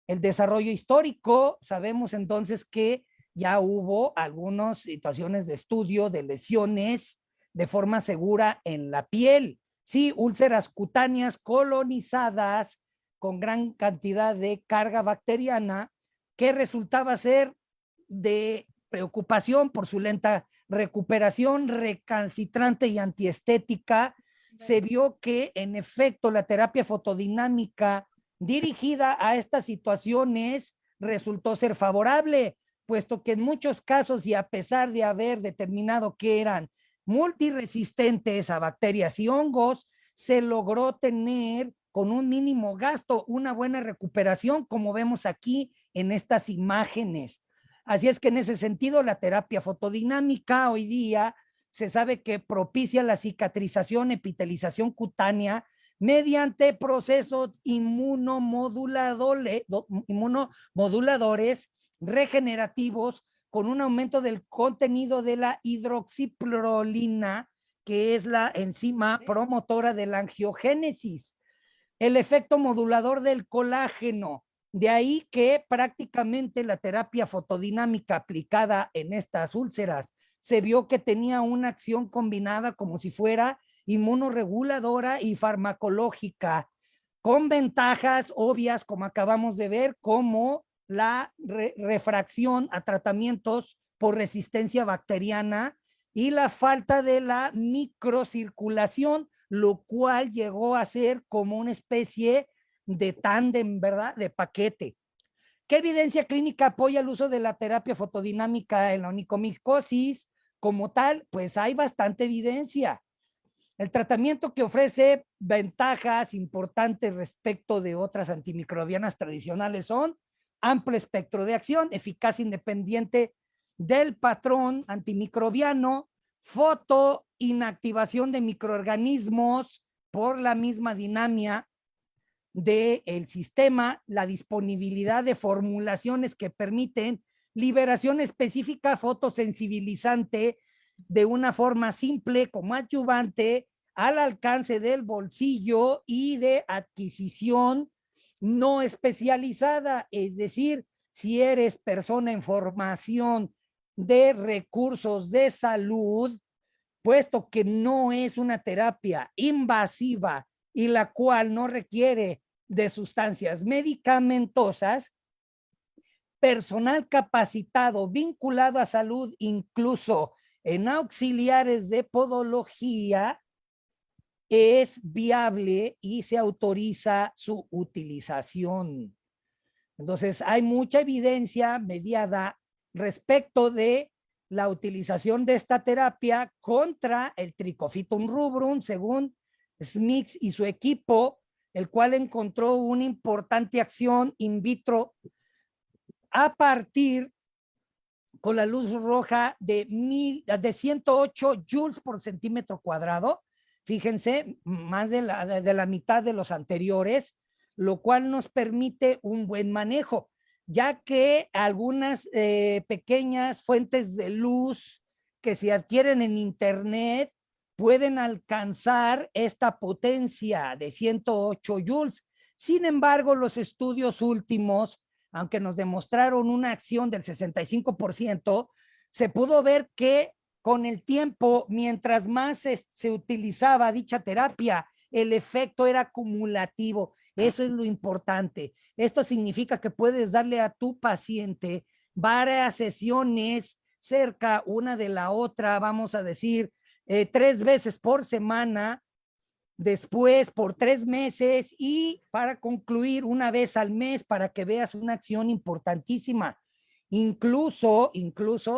El desarrollo histórico, sabemos entonces que ya hubo algunas situaciones de estudio de lesiones de forma segura en la piel. Sí, úlceras cutáneas colonizadas con gran cantidad de carga bacteriana que resultaba ser de preocupación por su lenta recuperación, recalcitrante y antiestética. Se vio que en efecto la terapia fotodinámica dirigida a estas situaciones resultó ser favorable, puesto que en muchos casos y a pesar de haber determinado que eran multiresistentes a bacterias y hongos, se logró tener con un mínimo gasto una buena recuperación, como vemos aquí en estas imágenes. Así es que en ese sentido la terapia fotodinámica hoy día se sabe que propicia la cicatrización, epitelización cutánea mediante procesos inmunomoduladores regenerativos con un aumento del contenido de la hidroxiprolina que es la enzima promotora de la angiogénesis, el efecto modulador del colágeno. De ahí que prácticamente la terapia fotodinámica aplicada en estas úlceras se vio que tenía una acción combinada como si fuera inmunorreguladora y farmacológica, con ventajas obvias, como acabamos de ver, como la refracción a tratamientos por resistencia bacteriana y la falta de la microcirculación, lo cual llegó a ser como una especie de tándem, ¿verdad? De paquete. ¿Qué evidencia clínica apoya el uso de la terapia fotodinámica en la onicomicosis? Como tal, pues hay bastante evidencia. El tratamiento que ofrece ventajas importantes respecto de otras antimicrobianas tradicionales son amplio espectro de acción, eficacia independiente del patrón antimicrobiano, fotoinactivación de microorganismos por la misma dinámica del sistema, la disponibilidad de formulaciones que permiten liberación específica fotosensibilizante de una forma simple como adyuvante al alcance del bolsillo y de adquisición no especializada, es decir, si eres persona en formación de recursos de salud, puesto que no es una terapia invasiva y la cual no requiere de sustancias medicamentosas, personal capacitado vinculado a salud, incluso en auxiliares de podología, es viable y se autoriza su utilización. Entonces, hay mucha evidencia mediada respecto de la utilización de esta terapia contra el Trichofitum rubrum, según Smith y su equipo, el cual encontró una importante acción in vitro a partir con la luz roja de 108 joules por centímetro cuadrado. Fíjense, más de la mitad de los anteriores, lo cual nos permite un buen manejo, ya que algunas pequeñas fuentes de luz que se adquieren en internet pueden alcanzar esta potencia de 108 joules. Sin embargo, los estudios últimos, aunque nos demostraron una acción del 65%, se pudo ver que con el tiempo, mientras más se utilizaba dicha terapia, el efecto era acumulativo. Eso es lo importante. Esto significa que puedes darle a tu paciente varias sesiones cerca una de la otra, vamos a decir, 3 veces por semana, después por 3 meses y para concluir una vez al mes para que veas una acción importantísima. Incluso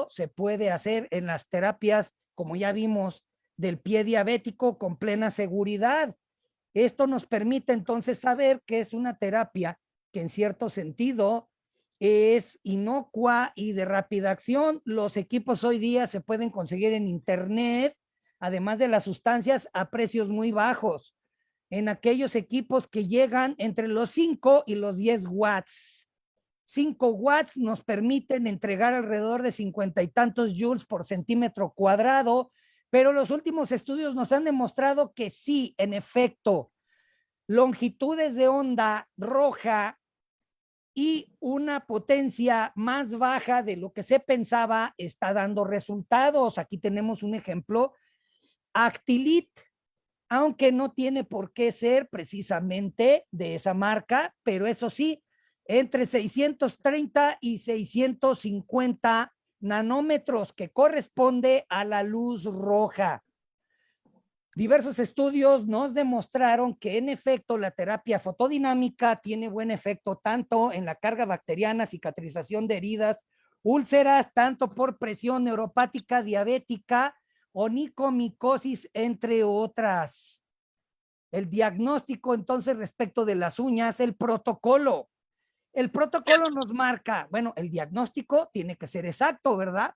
se puede hacer en las terapias, como ya vimos, del pie diabético con plena seguridad. Esto nos permite entonces saber que es una terapia que en cierto sentido es inocua y de rápida acción. Los equipos hoy día se pueden conseguir en internet, además de las sustancias, a precios muy bajos, en aquellos equipos que llegan entre los 5 y los 10 watts. 5 watts nos permiten entregar alrededor de 50 y tantos joules por centímetro cuadrado, pero los últimos estudios nos han demostrado que sí, en efecto, longitudes de onda roja y una potencia más baja de lo que se pensaba está dando resultados. Aquí tenemos un ejemplo. Actilit, aunque no tiene por qué ser precisamente de esa marca, pero eso sí, entre 630 y 650 nanómetros, que corresponde a la luz roja. Diversos estudios nos demostraron que en efecto la terapia fotodinámica tiene buen efecto tanto en la carga bacteriana, cicatrización de heridas, úlceras, tanto por presión neuropática, diabética, onicomicosis, entre otras. El diagnóstico entonces respecto de las uñas, el protocolo. El protocolo nos marca, bueno, el diagnóstico tiene que ser exacto, ¿verdad?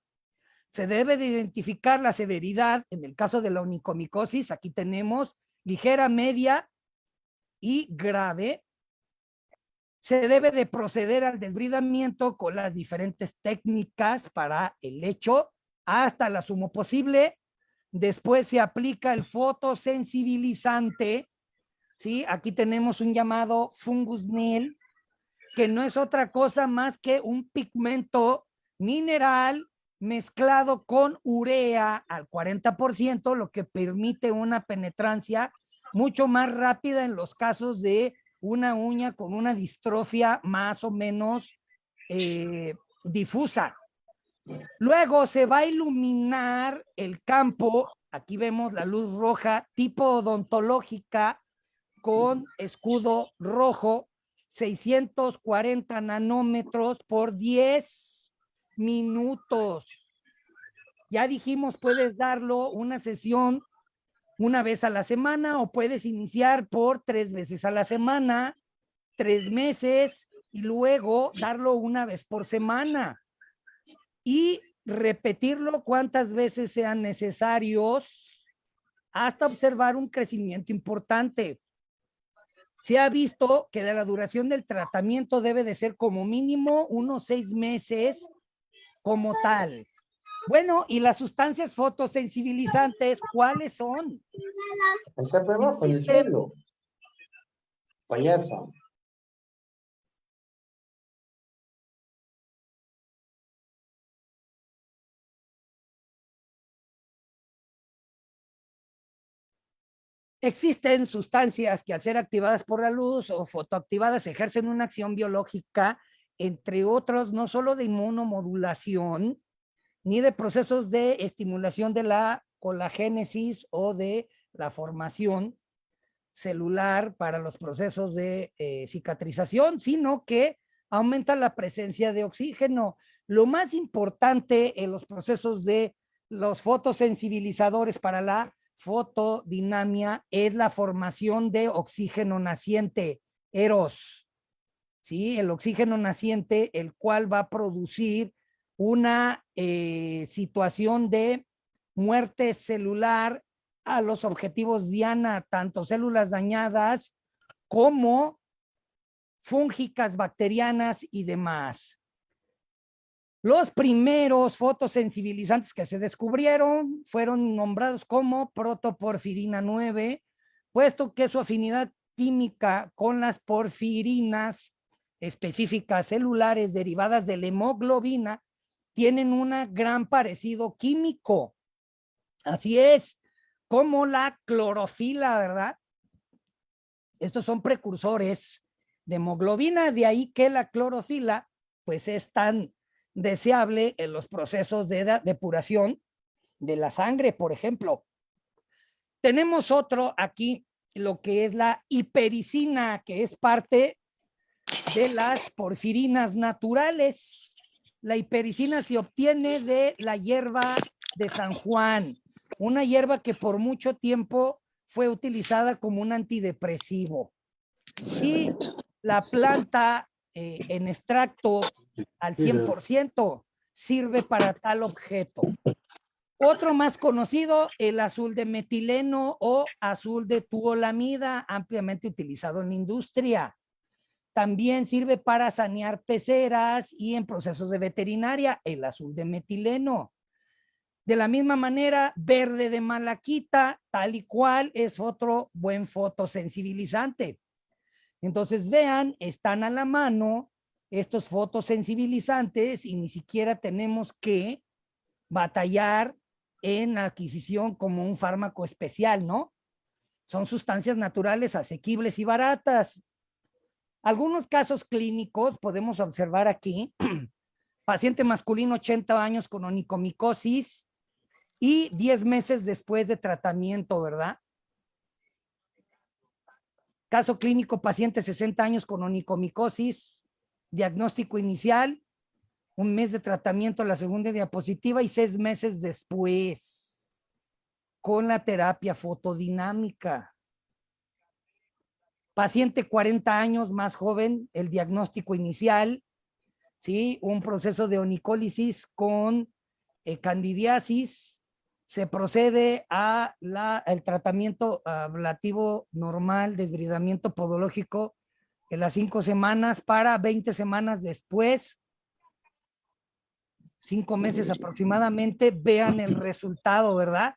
Se debe de identificar la severidad. En el caso de la onicomicosis, aquí tenemos ligera, media y grave. Se debe de proceder al desbridamiento con las diferentes técnicas para el hecho hasta la sumo posible Después se aplica el fotosensibilizante, ¿sí? Aquí tenemos un llamado fungus nail, que no es otra cosa más que un pigmento mineral mezclado con urea al 40%, lo que permite una penetrancia mucho más rápida en los casos de una uña con una distrofia más o menos difusa. Luego se va a iluminar el campo, aquí vemos la luz roja tipo odontológica con escudo rojo, 640 nanómetros por 10 minutos. Ya dijimos, puedes darlo una sesión una vez a la semana o puedes iniciar por 3 veces a la semana, 3 meses y luego darlo una vez por semana y repetirlo cuantas veces sean necesarios hasta observar un crecimiento importante. Se ha visto que la duración del tratamiento debe de ser como mínimo unos 6 meses como tal. Bueno, ¿y las sustancias fotosensibilizantes cuáles son? Payasa. Existen sustancias que al ser activadas por la luz o fotoactivadas ejercen una acción biológica, entre otros, no solo de inmunomodulación, ni de procesos de estimulación de la colagénesis o de la formación celular para los procesos de cicatrización, sino que aumenta la presencia de oxígeno. Lo más importante en los procesos de los fotosensibilizadores para la fotodinamia es la formación de oxígeno naciente, EROS, ¿sí? El oxígeno naciente, el cual va a producir una situación de muerte celular a los objetivos diana, tanto células dañadas como fúngicas, bacterianas y demás. Los primeros fotosensibilizantes que se descubrieron fueron nombrados como protoporfirina 9, puesto que su afinidad química con las porfirinas específicas celulares derivadas de la hemoglobina tienen un gran parecido químico. Así es, como la clorofila, ¿verdad? Estos son precursores de hemoglobina, de ahí que la clorofila pues es tan deseable en los procesos de depuración de la sangre, por ejemplo. Tenemos otro aquí, lo que es la hipericina, que es parte de las porfirinas naturales. La hipericina se obtiene de la hierba de San Juan, una hierba que por mucho tiempo fue utilizada como un antidepresivo. Si la planta en extracto al 100% sirve para tal objeto. Otro más conocido, el azul de metileno o azul de tuolamida, ampliamente utilizado en la industria. También sirve para sanear peceras y en procesos de veterinaria, el azul de metileno. De la misma manera, verde de malaquita, tal y cual, es otro buen fotosensibilizante. Entonces, vean, están a la mano estos fotosensibilizantes y ni siquiera tenemos que batallar en la adquisición como un fármaco especial, ¿no? Son sustancias naturales, asequibles y baratas. Algunos casos clínicos podemos observar aquí. Paciente masculino, 80 años con onicomicosis y 10 meses después de tratamiento, ¿verdad? Caso clínico, paciente 60 años con onicomicosis, diagnóstico inicial, 1 mes de tratamiento, la segunda diapositiva, y 6 meses después con la terapia fotodinámica. Paciente 40 años, más joven, el diagnóstico inicial, ¿sí? Un proceso de onicólisis con candidiasis. Se procede a el tratamiento ablativo normal, desbridamiento podológico en las 5 semanas para 20 semanas después, 5 meses aproximadamente, vean el resultado, ¿verdad?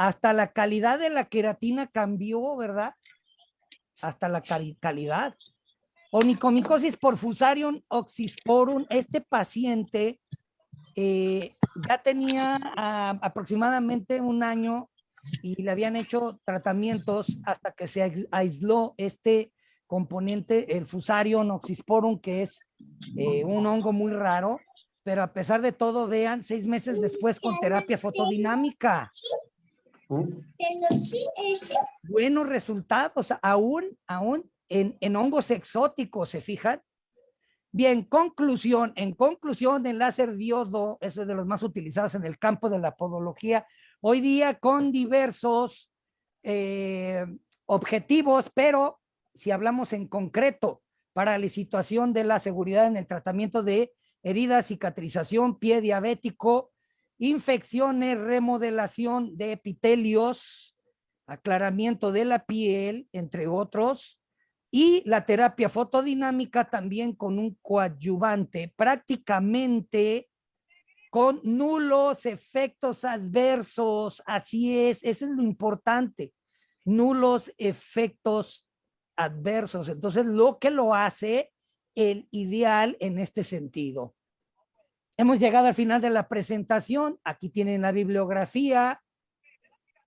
hasta la calidad de la queratina cambió, ¿verdad? Hasta la calidad. Onicomicosis por Fusarium oxysporum, este paciente ya tenía aproximadamente un año y le habían hecho tratamientos hasta que se aisló este componente, el Fusarium oxysporum, que es un hongo muy raro, pero a pesar de todo, vean, 6 meses después con terapia fotodinámica. Buenos resultados, aún en hongos exóticos, ¿se fijan? Bien, en conclusión, el láser diodo, eso es de los más utilizados en el campo de la podología, hoy día con diversos objetivos, pero si hablamos en concreto para la situación de la seguridad en el tratamiento de heridas, cicatrización, pie diabético, infecciones, remodelación de epitelios, aclaramiento de la piel, entre otros, y la terapia fotodinámica también con un coadyuvante, prácticamente con nulos efectos adversos. Así es, eso es lo importante, nulos efectos adversos. Entonces, lo que lo hace el ideal en este sentido. Hemos llegado al final de la presentación. Aquí tienen la bibliografía.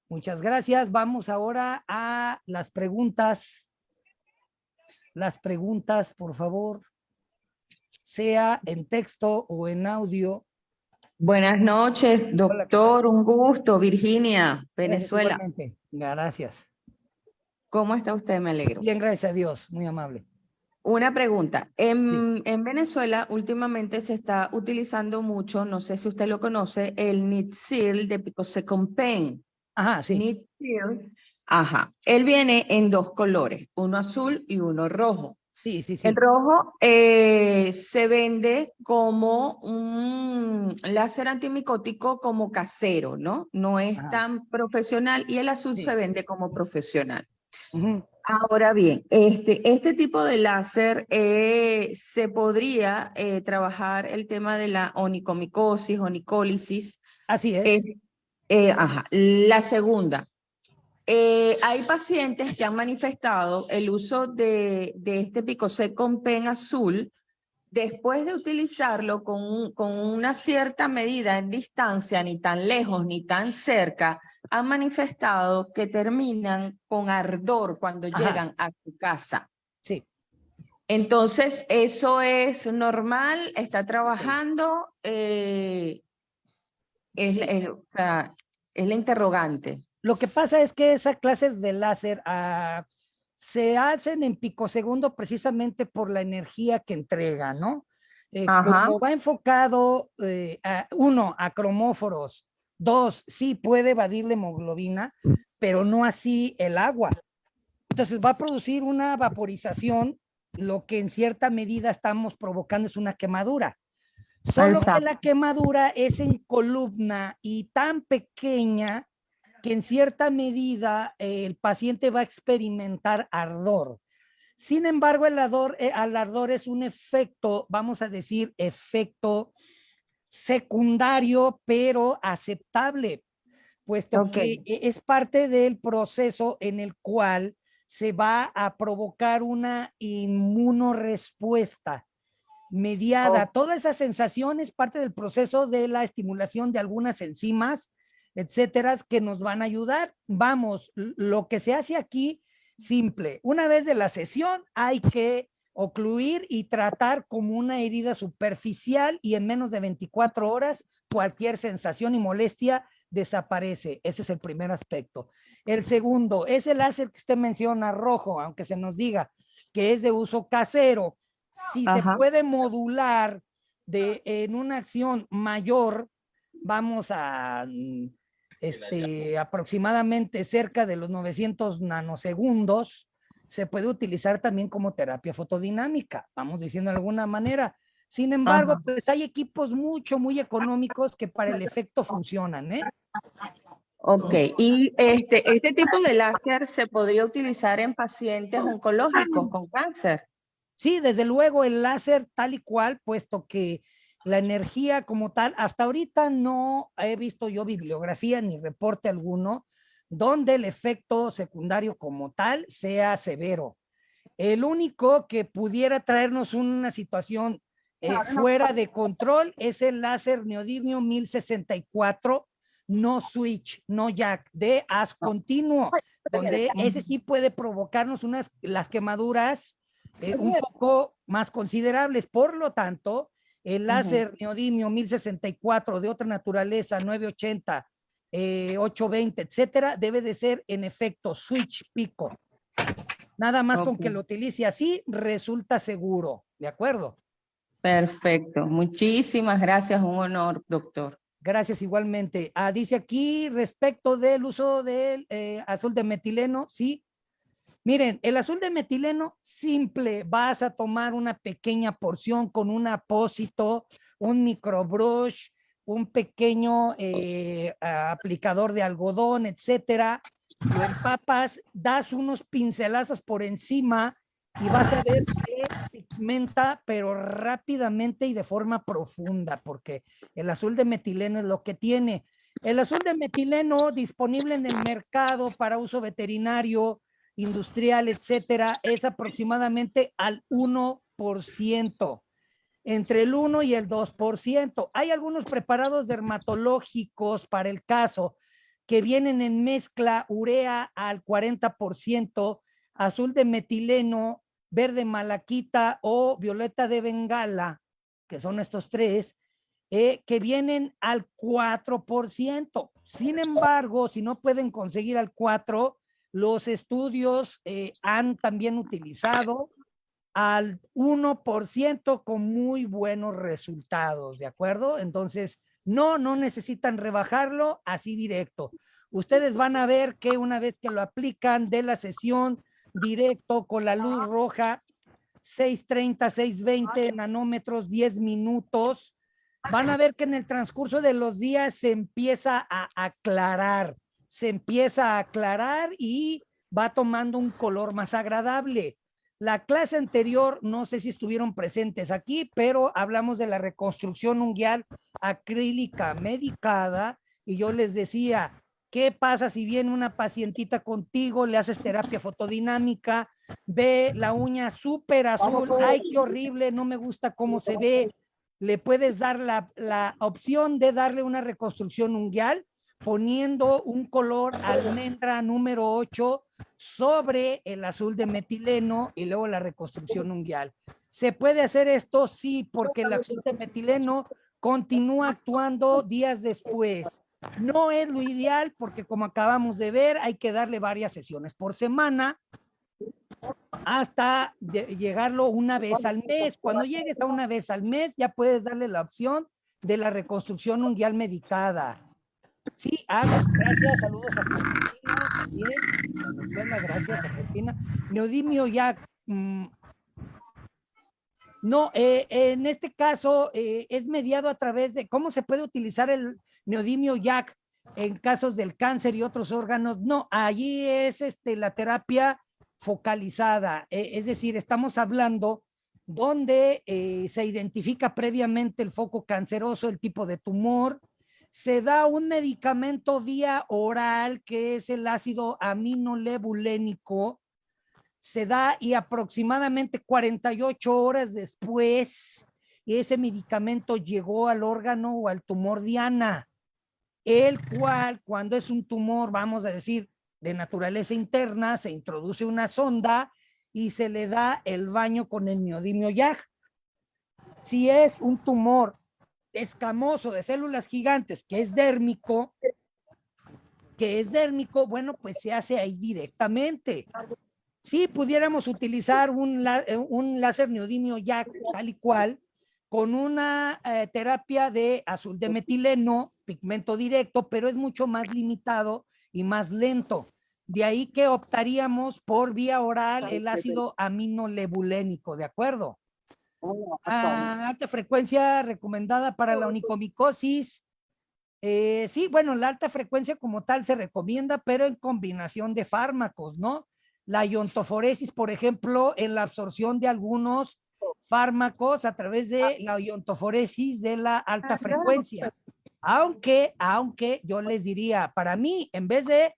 Muchas gracias. Vamos ahora a las preguntas. Las preguntas, por favor, sea en texto o en audio. Buenas noches, doctor. Un gusto. Virginia, Venezuela. Igualmente. Gracias. ¿Cómo está usted? Me alegro. Bien, gracias a Dios. Muy amable. Una pregunta. En Venezuela últimamente se está utilizando mucho, no sé si usted lo conoce, el Nitsil de Picosecompen. Ajá, sí. Nitsil. Ajá. Él viene en 2 colores, uno azul y uno rojo. Sí, sí, sí. El rojo se vende como un láser antimicótico como casero, ¿no? No es tan profesional, y el azul se vende como profesional. Ahora bien, este tipo de láser se podría trabajar el tema de la onicomicosis, onicólisis. Así es. Ajá. La segunda, hay pacientes que han manifestado el uso de este Picosecompen azul después de utilizarlo con una cierta medida en distancia, ni tan lejos ni tan cerca, han manifestado que terminan con ardor cuando llegan a su casa. Sí. Entonces, ¿eso es normal? ¿Está trabajando? Es la interrogante. Lo que pasa es que esas clases de láser se hacen en picosegundo precisamente por la energía que entrega, ¿no? Como va enfocado, uno, a cromóforos, 2, sí puede evadir la hemoglobina, pero no así el agua. Entonces va a producir una vaporización, lo que en cierta medida estamos provocando es una quemadura. Solo que la quemadura es en columna y tan pequeña que en cierta medida el paciente va a experimentar ardor. Sin embargo, el ardor es un efecto, vamos a decir, efecto secundario, pero aceptable, puesto que es parte del proceso en el cual se va a provocar una inmunorespuesta mediada. Toda esa sensación es parte del proceso de la estimulación de algunas enzimas, etcétera, que nos van a ayudar. Vamos, lo que se hace aquí, simple. Una vez de la sesión hay que ocluir y tratar como una herida superficial, y en menos de 24 horas cualquier sensación y molestia desaparece. Ese es el primer aspecto. El segundo es el láser que usted menciona, rojo, aunque se nos diga que es de uso casero. Si se puede modular en una acción mayor, vamos a aproximadamente cerca de los 900 nanosegundos, se puede utilizar también como terapia fotodinámica, vamos diciendo de alguna manera. Sin embargo, pues hay equipos muy económicos que para el efecto funcionan, ¿eh? Ok, y este tipo de láser se podría utilizar en pacientes oncológicos con cáncer. Sí, desde luego el láser tal y cual, puesto que la energía como tal, hasta ahorita no he visto yo bibliografía ni reporte alguno donde el efecto secundario como tal sea severo. El único que pudiera traernos una situación fuera de control es el láser neodimio 1064, no switch, no jack, de haz continuo, donde ese sí puede provocarnos las quemaduras un poco más considerables. Por lo tanto, el láser neodimio 1064 de otra naturaleza, 980, 820, etcétera, debe de ser en efecto switch pico. Nada más con que lo utilice así, resulta seguro. ¿De acuerdo? Perfecto. Muchísimas gracias. Un honor, doctor. Gracias igualmente. Dice aquí respecto del uso del azul de metileno, sí. Miren, el azul de metileno simple, vas a tomar una pequeña porción con un apósito, un microbrush, un pequeño aplicador de algodón, etcétera. Lo empapas, das unos pincelazos por encima y vas a ver que pigmenta, pero rápidamente y de forma profunda, porque el azul de metileno es lo que tiene. El azul de metileno disponible en el mercado para uso veterinario, industrial, etcétera, es aproximadamente al 1%, entre el 1 y el 2%. Hay algunos preparados dermatológicos para el caso que vienen en mezcla urea al 40%, azul de metileno, verde malaquita o violeta de Bengala, que son estos tres, que vienen al 4%. Sin embargo, si no pueden conseguir al 4%, los estudios han también utilizado al 1% con muy buenos resultados, ¿de acuerdo? Entonces, no necesitan rebajarlo así directo. Ustedes van a ver que una vez que lo aplican de la sesión directo con la luz roja, 630, 620 nanómetros, 10 minutos, van a ver que en el transcurso de los días se empieza a aclarar y va tomando un color más agradable. La clase anterior, no sé si estuvieron presentes aquí, pero hablamos de la reconstrucción unguial acrílica medicada y yo les decía, ¿qué pasa si viene una pacientita contigo, le haces terapia fotodinámica, ve la uña súper azul, ay, qué horrible, no me gusta cómo se ve? Le puedes dar la opción de darle una reconstrucción unguial poniendo un color almendra número 8 sobre el azul de metileno y luego la reconstrucción unguial. ¿Se puede hacer esto? Sí, porque el azul de metileno continúa actuando días después. No es lo ideal porque, como acabamos de ver, hay que darle varias sesiones por semana hasta llegarlo una vez al mes. Cuando llegues a una vez al mes, ya puedes darle la opción de la reconstrucción unguial medicada. Sí, gracias, saludos a Argentina también. Gracias, Argentina. Neodimio Jack. No, en este caso es mediado a través de cómo se puede utilizar el neodimio Jack en casos del cáncer y otros órganos. No, allí es la terapia focalizada, es decir, estamos hablando donde se identifica previamente el foco canceroso, el tipo de tumor, se da un medicamento vía oral que es el ácido aminolebulénico, se da y aproximadamente 48 horas después ese medicamento llegó al órgano o al tumor diana, el cual cuando es un tumor, vamos a decir, de naturaleza interna, se introduce una sonda y se le da el baño con el neodimio Jack. Si es un tumor escamoso de células gigantes que es dérmico, bueno, pues se hace ahí directamente. Si pudiéramos utilizar un láser neodimio Jack tal y cual, con una terapia de azul de metileno, pigmento directo, pero es mucho más limitado y más lento. De ahí que optaríamos por vía oral el ácido aminolebulénico, ¿de acuerdo? Alta frecuencia recomendada para la onicomicosis. Sí, bueno, la alta frecuencia como tal se recomienda, pero en combinación de fármacos, ¿no? La iontoforesis, por ejemplo, en la absorción de algunos fármacos a través de la iontoforesis de la alta frecuencia. Aunque yo les diría, para mí, en vez de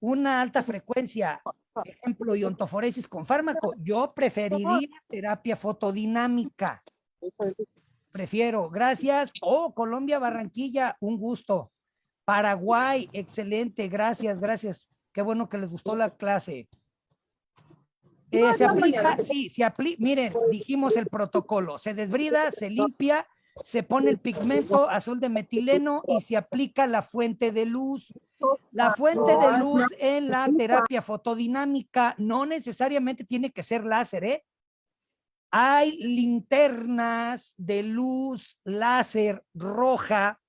una alta frecuencia, ejemplo, iontoforesis con fármaco, yo preferiría terapia fotodinámica. Prefiero, gracias. Oh, Colombia, Barranquilla, un gusto. Paraguay, excelente, gracias, gracias. Qué bueno que les gustó la clase. Se aplica, sí, se aplica, miren, dijimos el protocolo, se desbrida, se limpia, se pone el pigmento azul de metileno y se aplica la fuente de luz. La fuente de luz en la terapia fotodinámica no necesariamente tiene que ser láser, ¿eh? Hay linternas de luz láser roja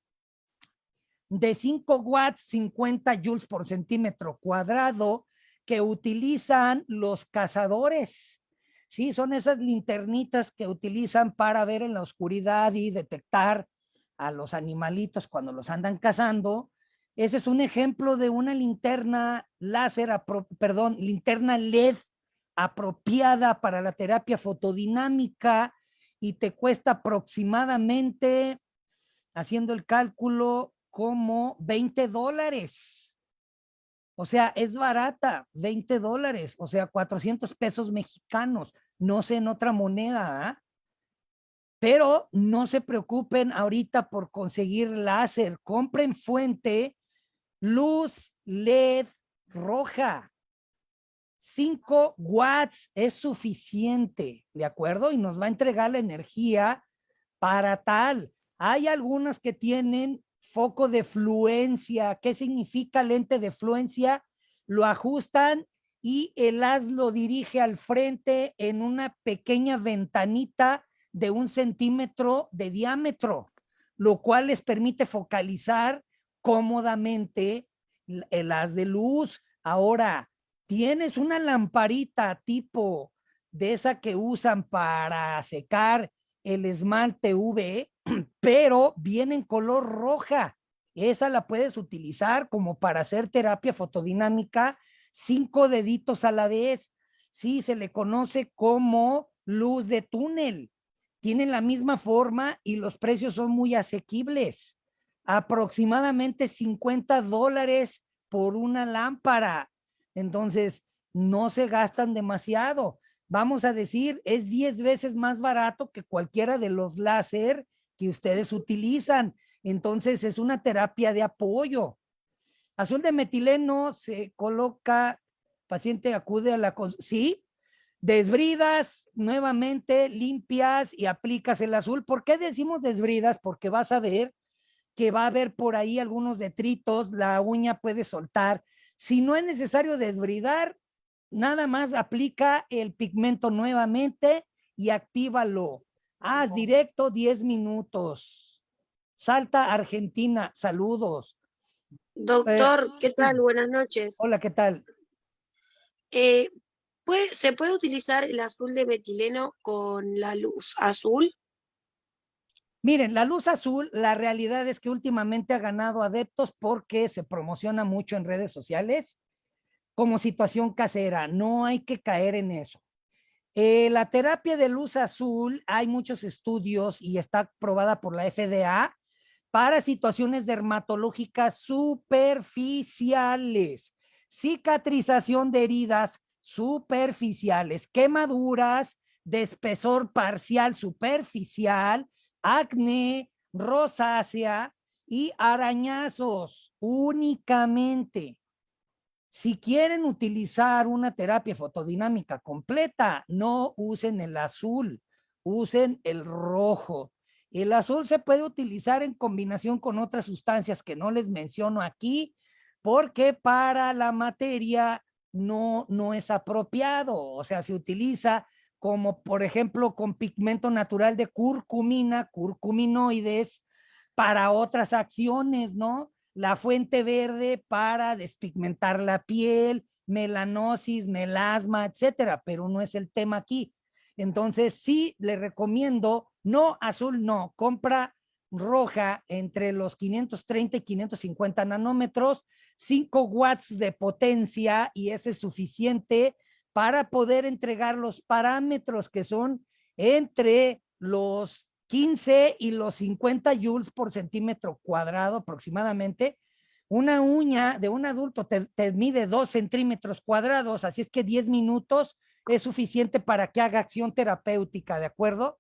de 5 watts, 50 joules por centímetro cuadrado, que utilizan los cazadores. Sí, son esas linternitas que utilizan para ver en la oscuridad y detectar a los animalitos cuando los andan cazando. Ese es un ejemplo de una linterna láser, linterna LED apropiada para la terapia fotodinámica y te cuesta aproximadamente, haciendo el cálculo, como $20. O sea, es barata, $20, o sea, 400 pesos mexicanos, no sé en otra moneda, ¿eh? Pero no se preocupen ahorita por conseguir láser, compren fuente, luz LED roja, 5 watts es suficiente, ¿de acuerdo? Y nos va a entregar la energía para tal. Hay algunas que tienen foco de fluencia. ¿Qué significa lente de fluencia? Lo ajustan y el haz lo dirige al frente en una pequeña ventanita de 1 centímetro de diámetro, lo cual les permite focalizar cómodamente el haz de luz. Ahora, tienes una lamparita tipo de esa que usan para secar el esmalte UV, pero viene en color roja. Esa la puedes utilizar como para hacer terapia fotodinámica, 5 deditos a la vez. Sí, se le conoce como luz de túnel. Tienen la misma forma y los precios son muy asequibles. Aproximadamente $50 por una lámpara. Entonces, no se gastan demasiado. Vamos a decir, es 10 veces más barato que cualquiera de los láser que ustedes utilizan. Entonces, es una terapia de apoyo. Azul de metileno se coloca, paciente acude a la... Sí, desbridas nuevamente, limpias y aplicas el azul. ¿Por qué decimos desbridas? Porque vas a ver que va a haber por ahí algunos detritos, la uña puede soltar. Si no es necesario desbridar, nada más aplica el pigmento nuevamente y actívalo. Haz directo 10 minutos. Salta, Argentina, saludos. Doctor, ¿qué tal? Buenas noches. Hola, ¿qué tal? ¿Se puede utilizar el azul de metileno con la luz azul? Miren, la luz azul, la realidad es que últimamente ha ganado adeptos porque se promociona mucho en redes sociales como situación casera. No hay que caer en eso. La terapia de luz azul, hay muchos estudios y está aprobada por la FDA para situaciones dermatológicas superficiales, cicatrización de heridas superficiales, quemaduras de espesor parcial superficial, acné, rosácea y arañazos únicamente. Si quieren utilizar una terapia fotodinámica completa, no usen el azul, usen el rojo. El azul se puede utilizar en combinación con otras sustancias que no les menciono aquí, porque para la materia no es apropiado. O sea, se utiliza como, por ejemplo, con pigmento natural de curcumina, curcuminoides, para otras acciones, ¿no? La fuente verde para despigmentar la piel, melanosis, melasma, etcétera, pero no es el tema aquí. Entonces, sí, le recomiendo, no azul, no, compra roja entre los 530 y 550 nanómetros, 5 watts de potencia, y ese es suficiente para poder entregar los parámetros que son entre los 15 y los 50 joules por centímetro cuadrado aproximadamente, Una uña de un adulto te mide 2 centímetros cuadrados, así es que 10 minutos es suficiente para que haga acción terapéutica, ¿de acuerdo?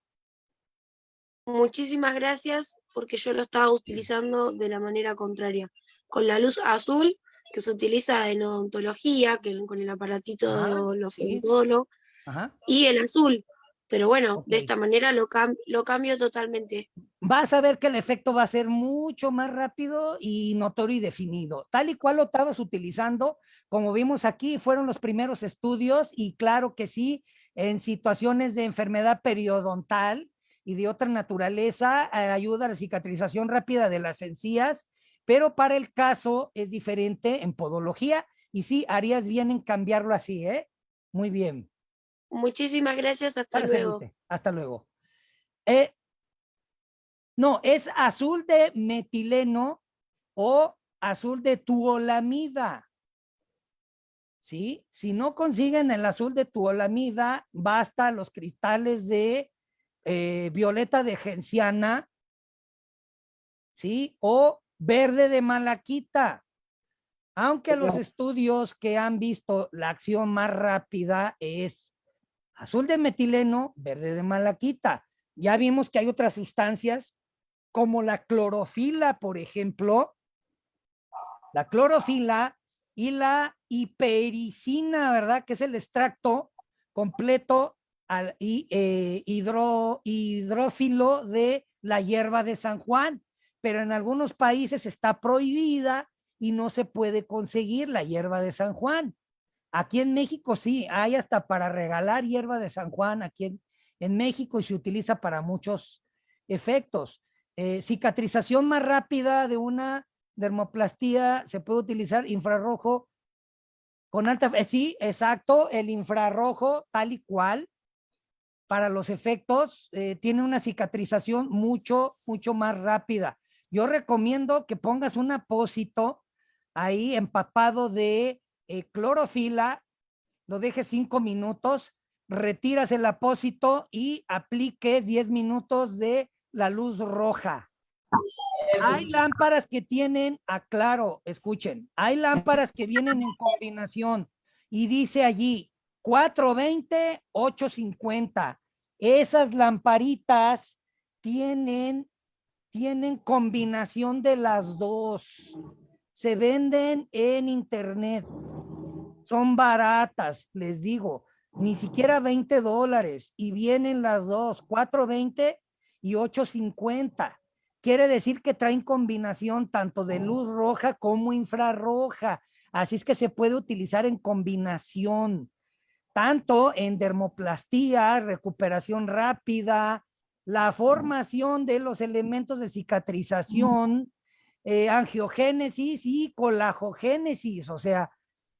Muchísimas gracias porque yo lo estaba utilizando de la manera contraria. Con la luz azul que se utiliza en odontología, con el aparatito Ajá, de los sí. odontólogos, Ajá. y el azul. Pero bueno, Ok. de esta manera lo cambio totalmente. Vas a ver que el efecto va a ser mucho más rápido y notorio y definido. Tal y cual lo estabas utilizando, como vimos aquí, fueron los primeros estudios y claro que sí, en situaciones de enfermedad periodontal y de otra naturaleza, ayuda a la cicatrización rápida de las encías, pero para el caso es diferente en podología y sí, harías bien en cambiarlo así, ¿eh? Muy bien. Muchísimas gracias, hasta Vale, luego. Felipe, hasta luego. No, es azul de metileno o azul de tuolamida. ¿Sí? Si no consiguen el azul de tuolamida, basta los cristales de violeta de genciana, ¿sí? O verde de malaquita. Aunque los estudios que han visto la acción más rápida es azul de metileno, verde de malaquita. Ya vimos que hay otras sustancias como la clorofila, por ejemplo, la clorofila y la hipericina, ¿verdad? Que es el extracto completo hidrófilo de la hierba de San Juan, pero en algunos países está prohibida y no se puede conseguir la hierba de San Juan. Aquí en México sí, hay hasta para regalar hierba de San Juan aquí en México y se utiliza para muchos efectos. Cicatrización más rápida de una dermoplastía, se puede utilizar infrarrojo con alta, sí, exacto, el infrarrojo tal y cual para los efectos tiene una cicatrización mucho más rápida. Yo recomiendo que pongas un apósito ahí empapado de clorofila, lo dejes 5 minutos, retiras el apósito y apliques 10 minutos de la luz roja. Hay lámparas que tienen, aclaro, escuchen, hay lámparas que vienen en combinación y dice allí 420, 850. Esas lamparitas tienen combinación de las dos. Se venden en internet. Son baratas, les digo, ni siquiera $20 y vienen las dos, 420 y 850. Quiere decir que traen combinación tanto de luz roja como infrarroja. Así es que se puede utilizar en combinación, tanto en dermoplastía, recuperación rápida, la formación de los elementos de cicatrización, angiogénesis y colagogénesis, o sea,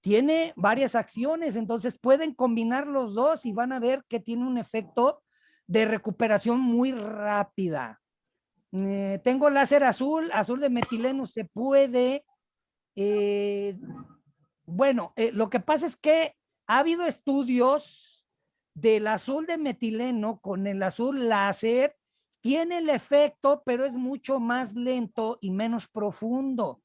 tiene varias acciones, entonces pueden combinar los dos y van a ver que tiene un efecto de recuperación muy rápida. Tengo láser azul de metileno, se puede. Bueno, lo que pasa es que ha habido estudios del azul de metileno con el azul láser, tiene el efecto, pero es mucho más lento y menos profundo.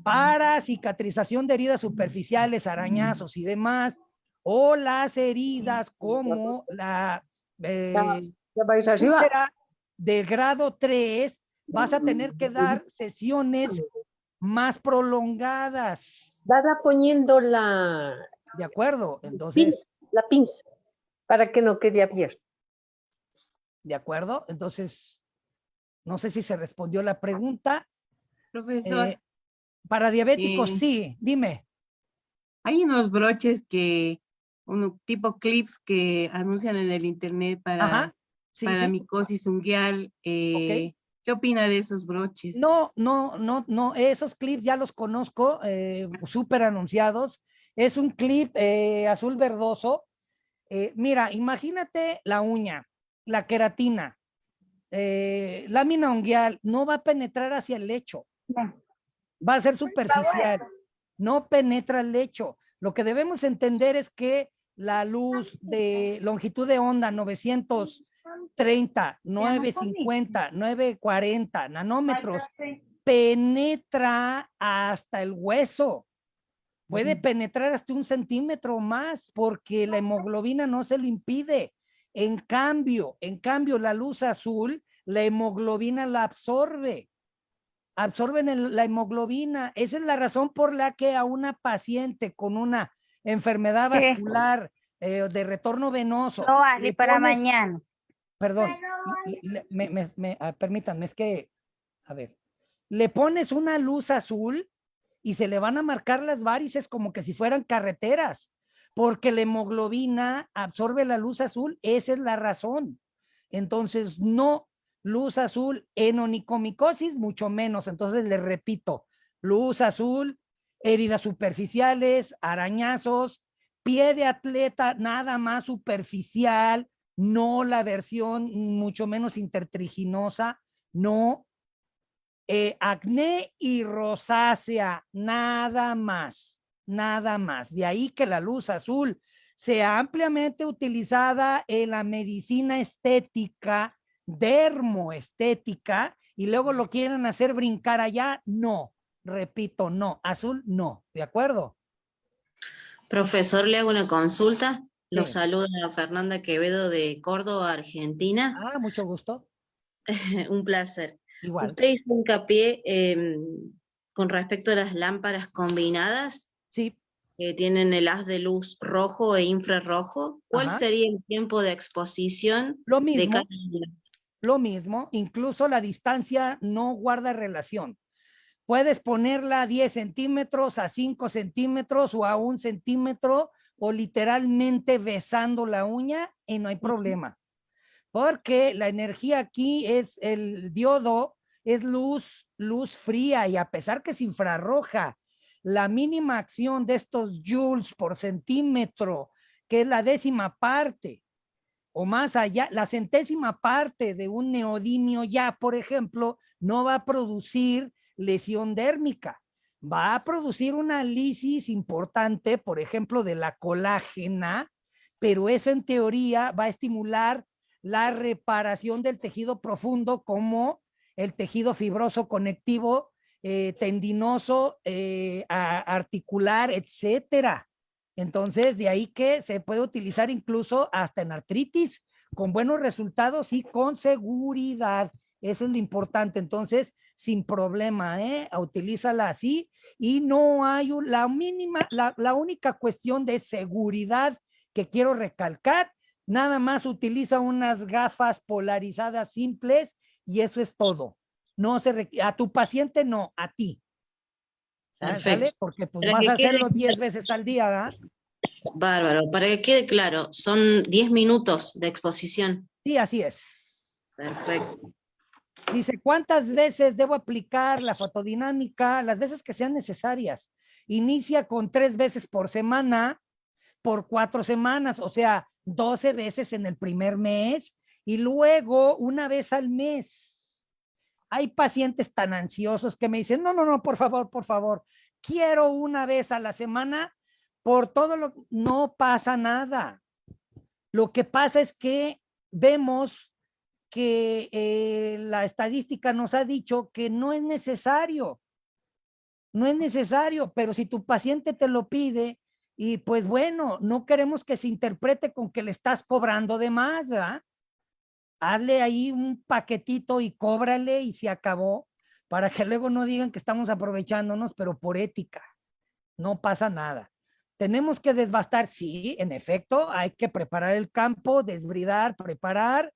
Para cicatrización de heridas superficiales, arañazos y demás, o las heridas como la úlcera de grado 3, vas a tener que dar sesiones más prolongadas. Dada poniendo la ¿De acuerdo? Entonces, pinza para que no quede abierto. ¿de acuerdo? Entonces, no sé si se respondió la pregunta. Profesor. Para diabéticos, sí, dime. Hay unos broches tipo clips que anuncian en el internet para micosis unguial. Okay. ¿Qué opina de esos broches? No, esos clips ya los conozco, súper anunciados. Es un clip azul verdoso. Mira, imagínate la uña, la queratina, lámina unguial, no va a penetrar hacia el lecho. Va a ser superficial, no penetra el lecho. Lo que debemos entender es que la luz de longitud de onda 930, 950, 940 nanómetros penetra hasta el hueso. Puede penetrar hasta 1 centímetro más porque la hemoglobina no se lo impide. En cambio, la luz azul, la hemoglobina la absorbe. Absorben la hemoglobina. Esa es la razón por la que a una paciente con una enfermedad vascular de retorno venoso. No, Ashley, para mañana. Perdón, permítanme, es que, a ver, le pones una luz azul y se le van a marcar las varices como que si fueran carreteras, porque la hemoglobina absorbe la luz azul, esa es la razón. Entonces, no, luz azul en onicomicosis, mucho menos. Entonces, les repito, luz azul, heridas superficiales, arañazos, pie de atleta nada más superficial, no la versión mucho menos intertriginosa, no. Acné y rosácea, nada más, nada más. De ahí que la luz azul sea ampliamente utilizada en la medicina estética, dermoestética, y luego lo quieren hacer brincar allá, no, repito, no, azul no, ¿de acuerdo? Profesor, le hago una consulta. Lo Sí. saluda Fernanda Quevedo de Córdoba, Argentina. Ah, mucho gusto. Un placer. Igual. Usted hizo hincapié con respecto a las lámparas combinadas. Sí. Que tienen el haz de luz rojo e infrarrojo. ¿Cuál Ajá. sería el tiempo de exposición Lo de mismo, cada lo mismo, incluso la distancia no guarda relación. Puedes ponerla a 10 centímetros, a 5 centímetros o a 1 centímetro o literalmente besando la uña y no hay problema. Porque la energía aquí es el diodo, es luz fría y a pesar que es infrarroja, la mínima acción de estos joules por centímetro, que es la 10ª parte o más allá, la 100ª parte de un neodimio ya, por ejemplo, no va a producir lesión dérmica, va a producir una lisis importante, por ejemplo, de la colágena, pero eso en teoría va a estimular la reparación del tejido profundo como el tejido fibroso conectivo, tendinoso, articular, etcétera. Entonces, de ahí que se puede utilizar incluso hasta en artritis, con buenos resultados y con seguridad. Eso es lo importante. Entonces, sin problema, utilízala así y no hay la mínima, la única cuestión de seguridad que quiero recalcar, nada más utiliza unas gafas polarizadas simples y eso es todo. No a tu paciente no, a ti. ¿Sale? Porque pues vas a hacerlo 10 veces al día, ¿verdad? Bárbaro, para que quede claro, son 10 minutos de exposición. Sí, así es. Perfecto. Dice, ¿cuántas veces debo aplicar la fotodinámica? Las veces que sean necesarias. Inicia con 3 veces por semana, por 4 semanas, o sea, 12 veces en el primer mes y luego 1 vez al mes. Hay pacientes tan ansiosos que me dicen, no, por favor, quiero 1 vez a la semana por todo lo... No pasa nada. Lo que pasa es que vemos que la estadística nos ha dicho que no es necesario. No es necesario, pero si tu paciente te lo pide y pues bueno, no queremos que se interprete con que le estás cobrando de más, ¿verdad? Hazle ahí un paquetito y cóbrale y se acabó, para que luego no digan que estamos aprovechándonos, pero por ética. No pasa nada. Tenemos que desbastar, sí, en efecto, hay que preparar el campo, desbridar, preparar,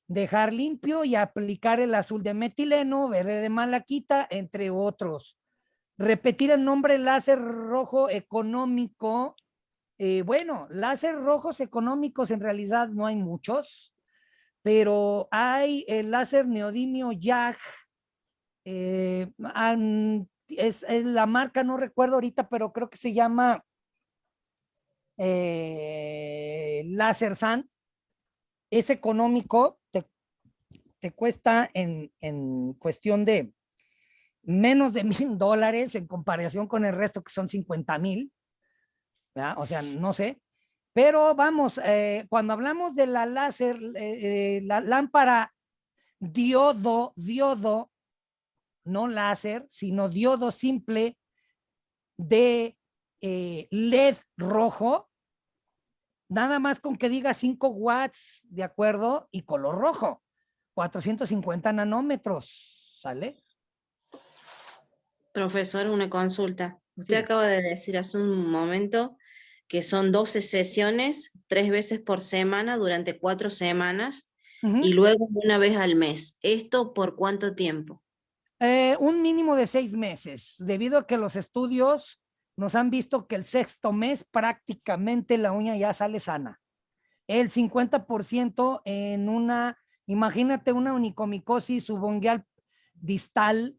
dejar limpio y aplicar el azul de metileno, verde de malaquita, entre otros. Repetir el nombre láser rojo económico. Bueno, láser rojos económicos en realidad no hay muchos, pero hay el láser neodimio YAG, es la marca, no recuerdo ahorita, pero creo que se llama Láser San. Es económico, te cuesta en cuestión de menos de $1,000 en comparación con el resto que son 50,000, ¿verdad? O sea, no sé. Pero vamos, cuando hablamos de la láser, la lámpara diodo, no láser, sino diodo simple de LED rojo, nada más con que diga 5 watts, ¿de acuerdo? Y color rojo, 450 nanómetros, ¿sale? Profesor, una consulta. Usted acaba de decir hace un momento que son 12 sesiones, 3 veces por semana durante 4 semanas y luego una vez al mes. ¿Esto por cuánto tiempo? Un mínimo de 6 meses, debido a que los estudios nos han visto que el 6º mes prácticamente la uña ya sale sana. El 50% en una, imagínate una onicomicosis subungual distal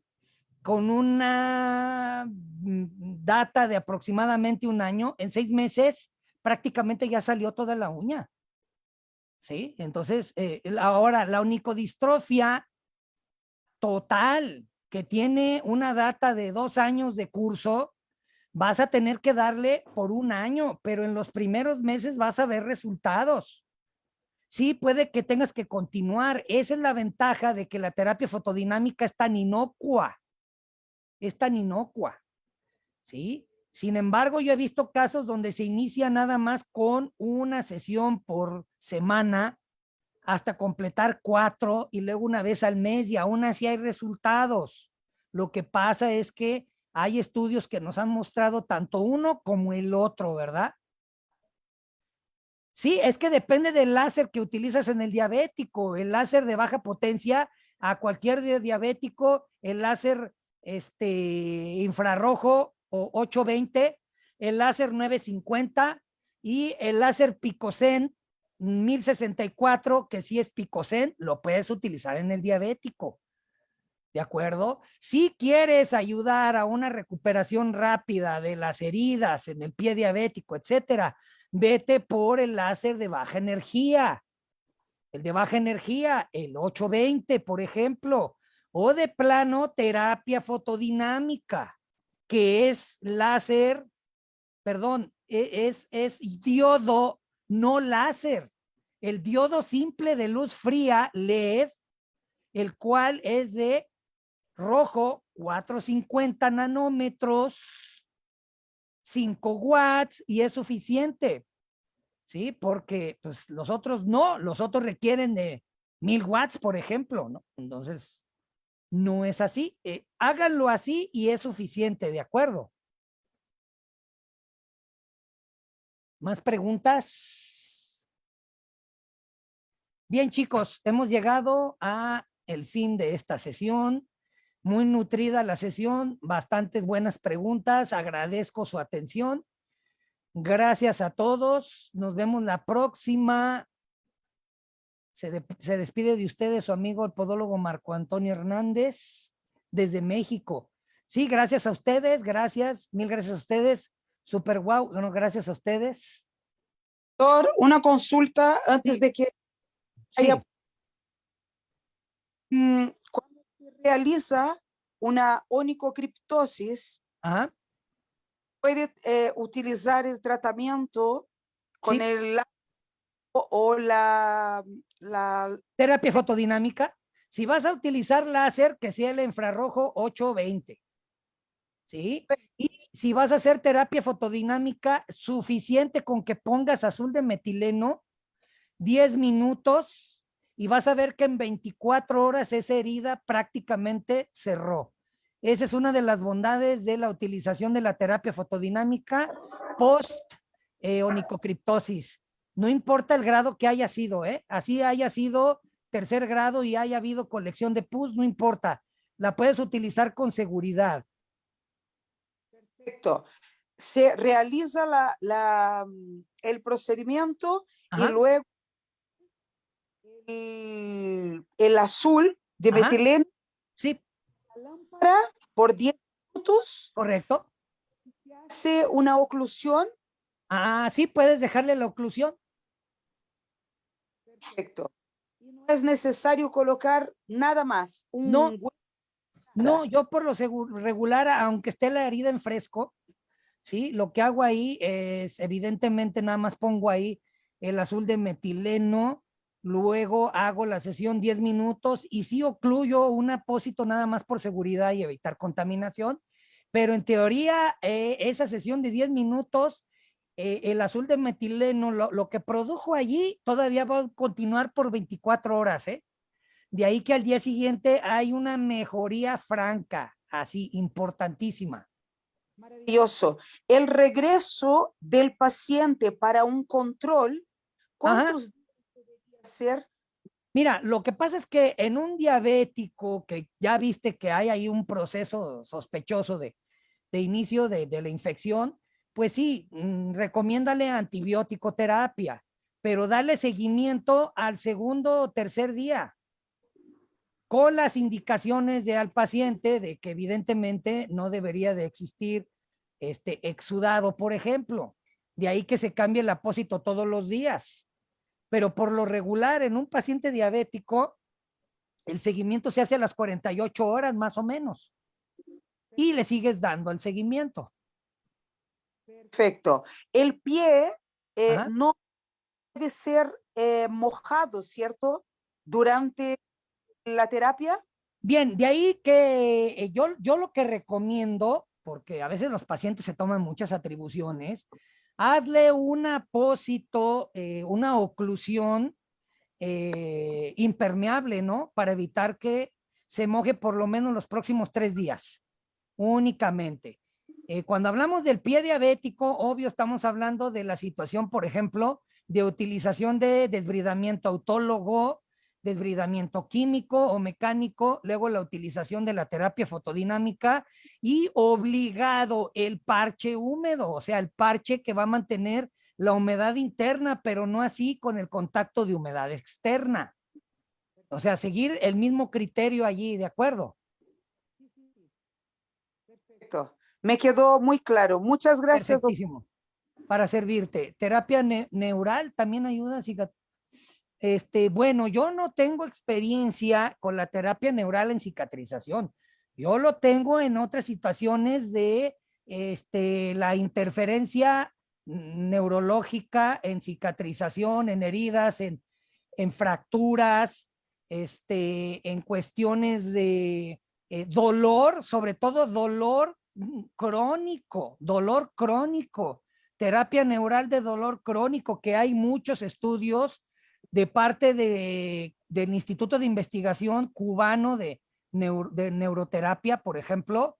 con una data de aproximadamente 1 año, en 6 meses prácticamente ya salió toda la uña. ¿Sí? Entonces, ahora la onicodistrofia total, que tiene una data de 2 años de curso, vas a tener que darle por 1 año, pero en los primeros meses vas a ver resultados. Sí, puede que tengas que continuar. Esa es la ventaja de que la terapia fotodinámica es tan inocua. Es tan inocua. ¿Sí? Sin embargo, yo he visto casos donde se inicia nada más con una sesión por semana hasta completar 4 y luego una vez al mes y aún así hay resultados. Lo que pasa es que hay estudios que nos han mostrado tanto uno como el otro, ¿verdad? Sí, es que depende del láser que utilizas en el diabético. El láser de baja potencia, a cualquier diabético, el láser infrarrojo o 820, el láser 950 y el láser Picosen 1064, que sí es Picosen, lo puedes utilizar en el diabético. ¿De acuerdo? Si quieres ayudar a una recuperación rápida de las heridas en el pie diabético, etcétera, vete por el láser de baja energía. El de baja energía, el 820, por ejemplo, o de plano terapia fotodinámica, que es láser, perdón, es diodo, no láser. El diodo simple de luz fría, LED, el cual es de rojo, 450 nanómetros, 5 watts, y es suficiente. ¿Sí? Porque pues, los otros no, los otros requieren de 1000 watts, por ejemplo, ¿no? Entonces, no es así. Háganlo así y es suficiente, ¿de acuerdo? ¿Más preguntas? Bien, chicos, hemos llegado a el fin de esta sesión. Muy nutrida la sesión, bastantes buenas preguntas. Agradezco su atención. Gracias a todos. Nos vemos la próxima. Se despide de ustedes su amigo el podólogo Marco Antonio Hernández desde México. Sí, gracias a ustedes, gracias, mil gracias a ustedes. Super guau, bueno, gracias a ustedes. Doctor, una consulta antes de que haya. Cuando se realiza una onicocriptosis, puede utilizar el tratamiento con el o la terapia fotodinámica. Si vas a utilizar láser, que sea el infrarrojo 820. ¿Sí? Y si vas a hacer terapia fotodinámica, suficiente con que pongas azul de metileno 10 minutos y vas a ver que en 24 horas esa herida prácticamente cerró. Esa es una de las bondades de la utilización de la terapia fotodinámica post onicocriptosis. No importa el grado que haya sido, así haya sido 3er grado y haya habido colección de pus, no importa, la puedes utilizar con seguridad. Perfecto. Se realiza el procedimiento y luego el azul de metileno. Sí. La lámpara por 10 minutos. Correcto. Hace una oclusión. Sí, puedes dejarle la oclusión. Perfecto. Y no es necesario colocar nada más. No, yo por lo regular, aunque esté la herida en fresco, ¿sí? Lo que hago ahí es, evidentemente, nada más pongo ahí el azul de metileno luego hago la sesión 10 minutos y sí ocluyo un apósito nada más por seguridad y evitar contaminación, pero en teoría esa sesión de 10 minutos, el azul de metileno, lo que produjo allí todavía va a continuar por 24 horas, ¿eh? De ahí que al día siguiente hay una mejoría franca, así, importantísima. Maravilloso. El regreso del paciente para un control, ¿cuántos días debería ser? Mira, lo que pasa es que en un diabético, que ya viste que hay ahí un proceso sospechoso de inicio de la infección, pues sí, recomiéndale antibiótico terapia, pero dale seguimiento al segundo o tercer día, con las indicaciones al paciente de que evidentemente no debería de existir exudado, por ejemplo. De ahí que se cambie el apósito todos los días. Pero por lo regular, en un paciente diabético, el seguimiento se hace a las 48 horas más o menos. Y le sigues dando el seguimiento. Perfecto. El pie no debe ser mojado, ¿cierto? Durante la terapia. Bien, de ahí que yo lo que recomiendo, porque a veces los pacientes se toman muchas atribuciones, hazle un apósito, una oclusión impermeable, ¿no? Para evitar que se moje por lo menos los próximos 3 días, únicamente. Cuando hablamos del pie diabético, obvio, estamos hablando de la situación, por ejemplo, de utilización de desbridamiento autólogo, desbridamiento químico o mecánico, luego la utilización de la terapia fotodinámica y obligado el parche húmedo, o sea, el parche que va a mantener la humedad interna, pero no así con el contacto de humedad externa. O sea, seguir el mismo criterio allí, ¿de acuerdo? Perfecto. Me quedó muy claro. Muchas gracias, doctor. Para servirte. Terapia neural también ayuda a cicatrizar. Bueno, yo no tengo experiencia con la terapia neural en cicatrización. Yo lo tengo en otras situaciones de la interferencia neurológica en cicatrización, en heridas, en fracturas, en cuestiones de dolor, sobre todo dolor crónico, terapia neural de dolor crónico, que hay muchos estudios de parte del Instituto de Investigación Cubano de Neuroterapia, por ejemplo,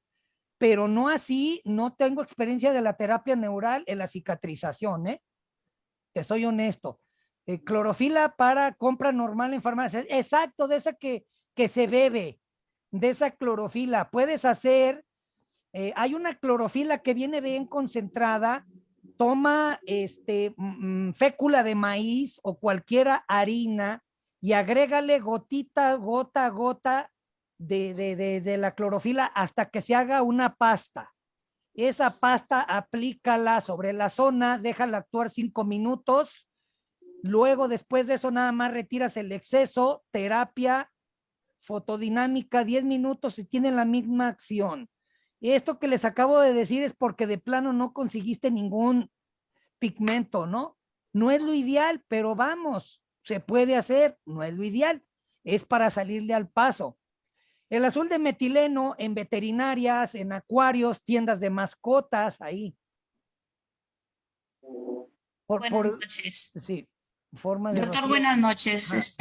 pero no así, no tengo experiencia de la terapia neural en la cicatrización, ¿eh? Te soy honesto. Clorofila para compra normal en farmacias, exacto, de esa que se bebe, de esa clorofila. Puedes hacer, hay una clorofila que viene bien concentrada. Toma fécula de maíz o cualquier harina y agrégale gotita, gota a gota de la clorofila hasta que se haga una pasta. Esa pasta aplícala sobre la zona, déjala actuar 5 minutos. Luego, después de eso, nada más retiras el exceso, terapia fotodinámica, 10 minutos y tienen la misma acción. Y esto que les acabo de decir es porque de plano no conseguiste ningún pigmento, ¿no? No es lo ideal, pero vamos, se puede hacer, no es lo ideal, es para salirle al paso. El azul de metileno en veterinarias, en acuarios, tiendas de mascotas, ahí. Buenas noches. Sí, forma de Doctor, rociar. buenas noches.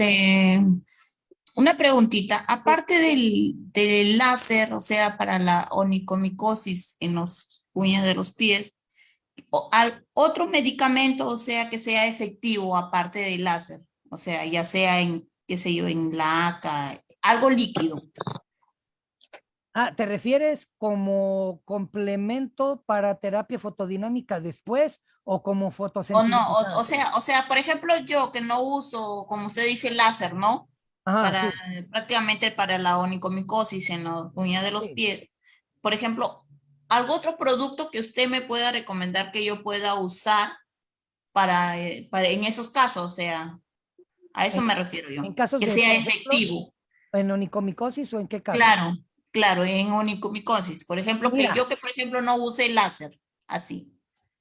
Una preguntita. Aparte del láser, o sea, para la onicomicosis en los uñas de los pies, otro medicamento, o sea, que sea efectivo aparte del láser, o sea, ya sea en, qué sé yo, en laca, algo líquido. Ah, ¿te refieres como complemento para terapia fotodinámica después o como O fotosensibilizante? no, o sea, por ejemplo, yo que no uso, como usted dice, láser, ¿no? Ajá, Prácticamente para la onicomicosis en la uña de los pies. Por ejemplo, ¿algún otro producto que usted me pueda recomendar que yo pueda usar para en esos casos? O sea, a eso me refiero yo. En casos que de, sea por ejemplo, efectivo. ¿en onicomicosis o en qué caso? Claro, en onicomicosis. Por ejemplo, Mira. que por ejemplo, no use láser, así.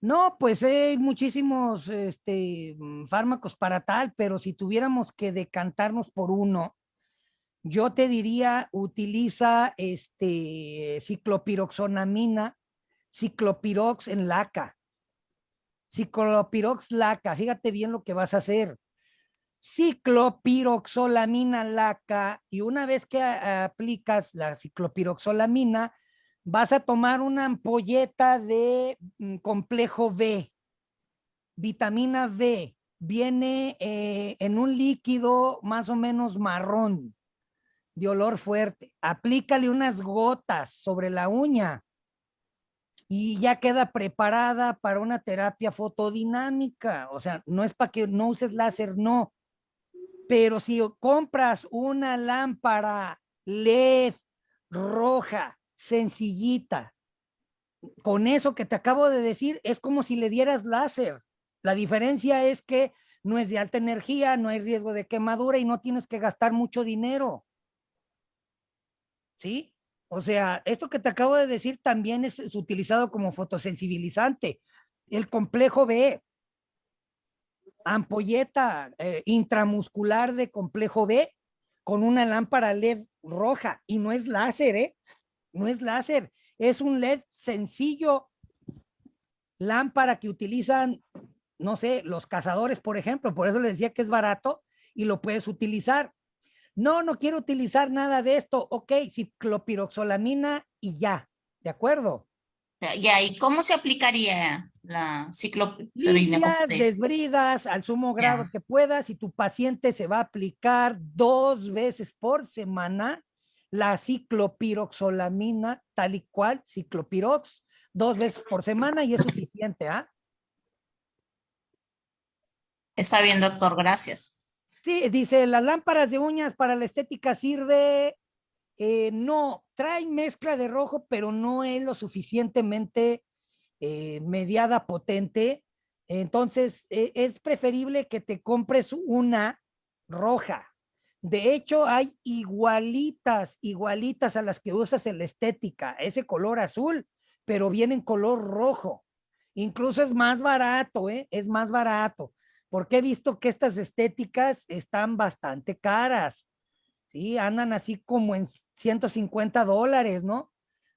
No, pues hay muchísimos fármacos para tal, pero si tuviéramos que decantarnos por uno, yo te diría, utiliza ciclopiroxonamina, ciclopirox en laca. Ciclopirox laca, fíjate bien lo que vas a hacer. Ciclopiroxolamina laca, y una vez que aplicas la ciclopiroxolamina, vas a tomar una ampolleta de complejo B, vitamina B, viene en un líquido más o menos marrón, de olor fuerte. Aplícale unas gotas sobre la uña y ya queda preparada para una terapia fotodinámica. O sea, no es para que no uses láser, no. Pero si compras una lámpara LED roja, sencillita, con eso que te acabo de decir, es como si le dieras láser. La diferencia es que no es de alta energía, no hay riesgo de quemadura y no tienes que gastar mucho dinero. ¿Sí? O sea, esto que te acabo de decir también es utilizado como fotosensibilizante. El complejo B, ampolleta intramuscular de complejo B con una lámpara LED roja, y no es láser, ¿eh? No es láser, es un LED sencillo, lámpara que utilizan, no sé, los cazadores, por ejemplo, por eso les decía que es barato y lo puedes utilizar. No, no quiero utilizar nada de esto. Ok, ciclopiroxolamina y ya, ¿de acuerdo? Ya, ¿y cómo se aplicaría la ciclopiroxina? Limpias, desbridas al sumo grado que puedas, y tu paciente se va a aplicar 2 veces por semana la ciclopiroxolamina, tal y cual, ciclopirox, 2 veces por semana, y es suficiente, ¿ah? Está bien, doctor, gracias. Sí, dice, las lámparas de uñas para la estética sirve, no, trae mezcla de rojo, pero no es lo suficientemente mediada potente. Entonces, es preferible que te compres una roja. De hecho, hay igualitas a las que usas en la estética, ese color azul, pero viene en color rojo. Incluso es más barato, es más barato, porque he visto que estas estéticas están bastante caras, ¿sí? Andan así como en $150, ¿no?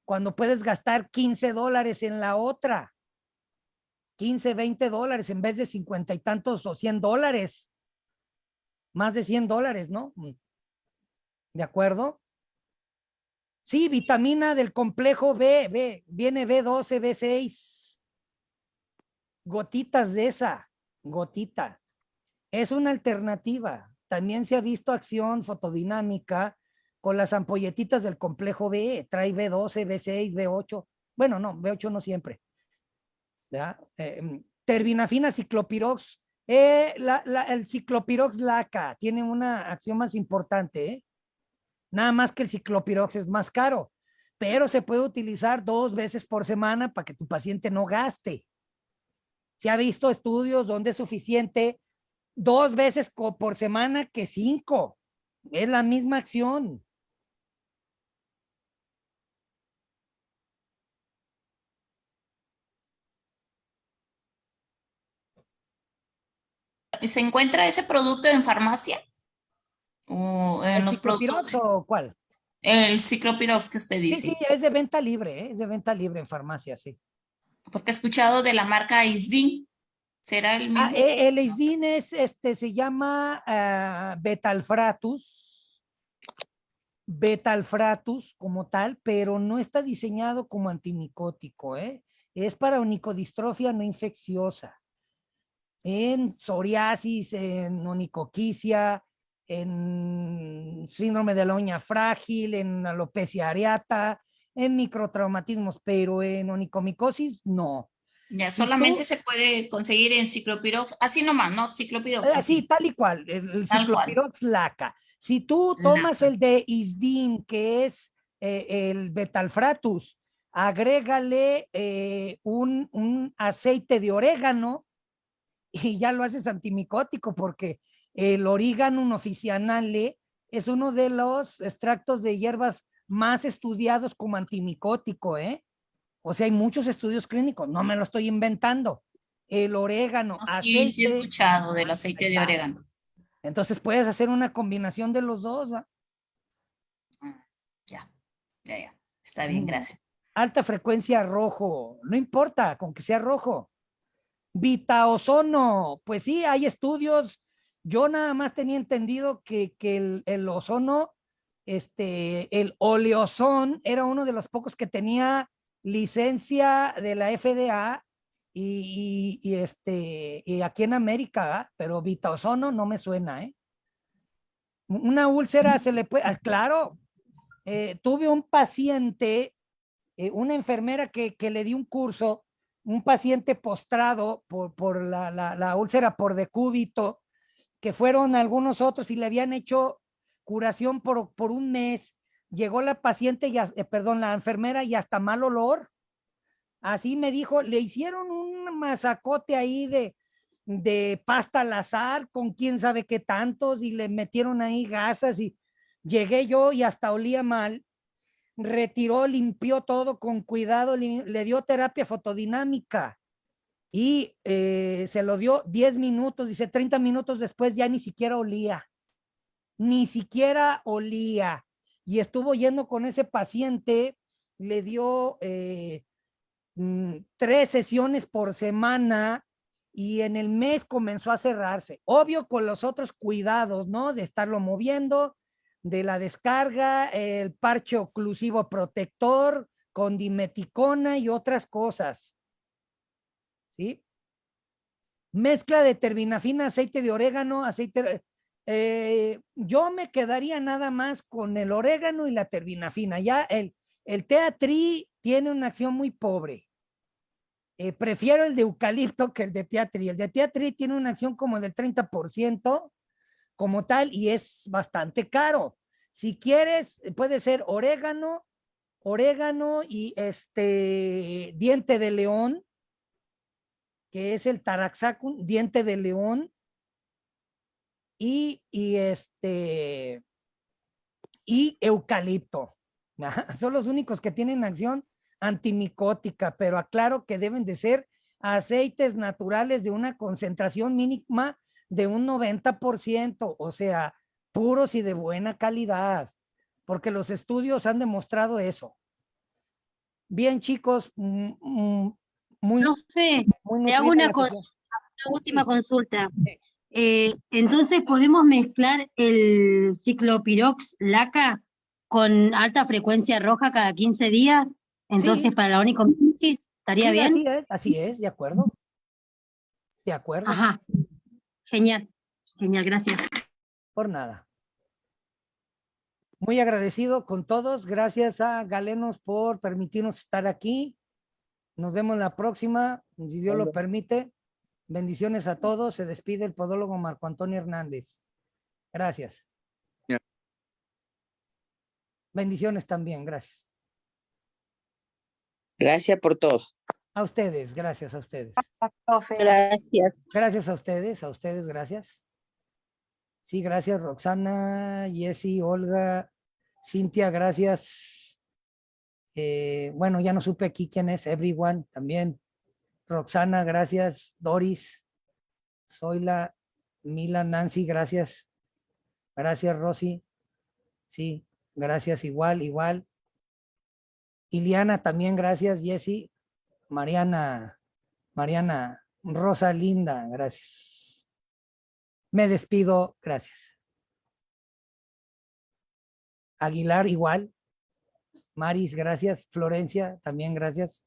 Cuando puedes gastar $15 en la otra. 15, $20 en vez de 50 y tantos o $100. Más de $100, ¿no? ¿De acuerdo? Sí, vitamina del complejo B, viene B12, B6. Gotitas de esa, gotita. Es una alternativa. También se ha visto acción fotodinámica con las ampolletitas del complejo B. Trae B12, B6, B8. Bueno, no, B8 no siempre. Terbinafina ciclopirox. El ciclopirox laca tiene una acción más importante, ¿eh? Nada más que el ciclopirox es más caro, pero se puede utilizar 2 veces por semana para que tu paciente no gaste. Se ha visto estudios donde es suficiente 2 veces por semana que 5. Es la misma acción. ¿Se encuentra ese producto en farmacia? ¿O en ¿El los ciclopirox productos? o cuál? El ciclopirox que usted dice. Sí, es de venta libre, ¿eh? Es de venta libre en farmacia, sí. Porque he escuchado de la marca Isdin. ¿Será el mismo? El Isdin se llama Betalfratus como tal, pero no está diseñado como antimicótico, ¿eh? Es para onicodistrofia no infecciosa, en psoriasis, en onicoquicia, en síndrome de la uña frágil, en alopecia areata, en microtraumatismos, pero en onicomicosis no. Ya, solamente se puede conseguir en ciclopirox, así nomás, ¿no? Ciclopirox. Así, tal y cual, el Tal cual. ciclopirox laca. Si tú tomas el de Isdin, que es el Betalfratus, agrégale un aceite de orégano y ya lo haces antimicótico, porque el Origanum officinale es uno de los extractos de hierbas más estudiados como antimicótico, ¿eh? O sea, hay muchos estudios clínicos, no me lo estoy inventando. El orégano, No, sí, sí he aceite. escuchado del aceite Ahí de está. orégano. Entonces puedes hacer una combinación de los dos, ¿va? Ya. Está bien, gracias. Alta frecuencia rojo, no importa, con que sea rojo. Vitaozono, pues sí, hay estudios. Yo nada más tenía entendido que el ozono, el oleozón era uno de los pocos que tenía licencia de la FDA y aquí en América, ¿verdad? Pero vitaozono no me suena, ¿eh? Una úlcera se le puede, claro, tuve un paciente, una enfermera que le di un curso, un paciente postrado por la úlcera por decúbito, que fueron algunos otros y le habían hecho curación por un mes. Llegó la paciente, la enfermera y hasta mal olor. Así me dijo, le hicieron un masacote ahí de pasta al azar con quién sabe qué tantos y le metieron ahí gasas y llegué yo y hasta olía mal. Retiró, limpió todo con cuidado, le dio terapia fotodinámica y se lo dio 10 minutos, dice 30 minutos después ya ni siquiera olía, y estuvo yendo con ese paciente, le dio 3 sesiones por semana y en el mes comenzó a cerrarse, obvio con los otros cuidados, ¿no? De estarlo moviendo, de la descarga, el parche oclusivo protector con dimeticona y otras cosas. ¿Sí? Mezcla de terbinafina, aceite de orégano, yo me quedaría nada más con el orégano y la terbinafina. Ya el tea tree tiene una acción muy pobre. Prefiero el de eucalipto que el de tea tree. El de tea tree tiene una acción como del 30% como tal y es bastante caro. Si quieres, puede ser orégano y diente de león, que es el Taraxacum, diente de león, y eucalipto. Son los únicos que tienen acción antimicótica, pero aclaro que deben de ser aceites naturales de una concentración mínima de un 90%, o sea, puros y de buena calidad, porque los estudios han demostrado eso. Bien, chicos, Profe, muy te hago nutrida una la sesión. última consulta. Entonces, ¿podemos mezclar el ciclopirox laca con alta frecuencia roja cada 15 días? Entonces, Sí. para la onicomicosis, ¿estaría Sí, bien? así es, de acuerdo. De acuerdo. Ajá. Genial, gracias. Por nada. Muy agradecido con todos. Gracias a Galenos por permitirnos estar aquí. Nos vemos la próxima, si Dios lo permite. Bendiciones a todos. Se despide el podólogo Marco Antonio Hernández. Gracias. Bendiciones también, gracias. Gracias por todo. A ustedes, gracias a ustedes. Gracias. Gracias a ustedes, gracias. Sí, gracias Roxana, Jessy, Olga, Cintia, gracias. Bueno, ya no supe aquí quién es, everyone también. Roxana, gracias. Doris, Zoila, Mila, Nancy, gracias. Gracias, Rosy. Sí, gracias, igual. Iliana, también gracias. Jessy, Mariana, Rosalinda, gracias. Me despido, gracias. Aguilar, igual. Maris, gracias. Florencia, también gracias.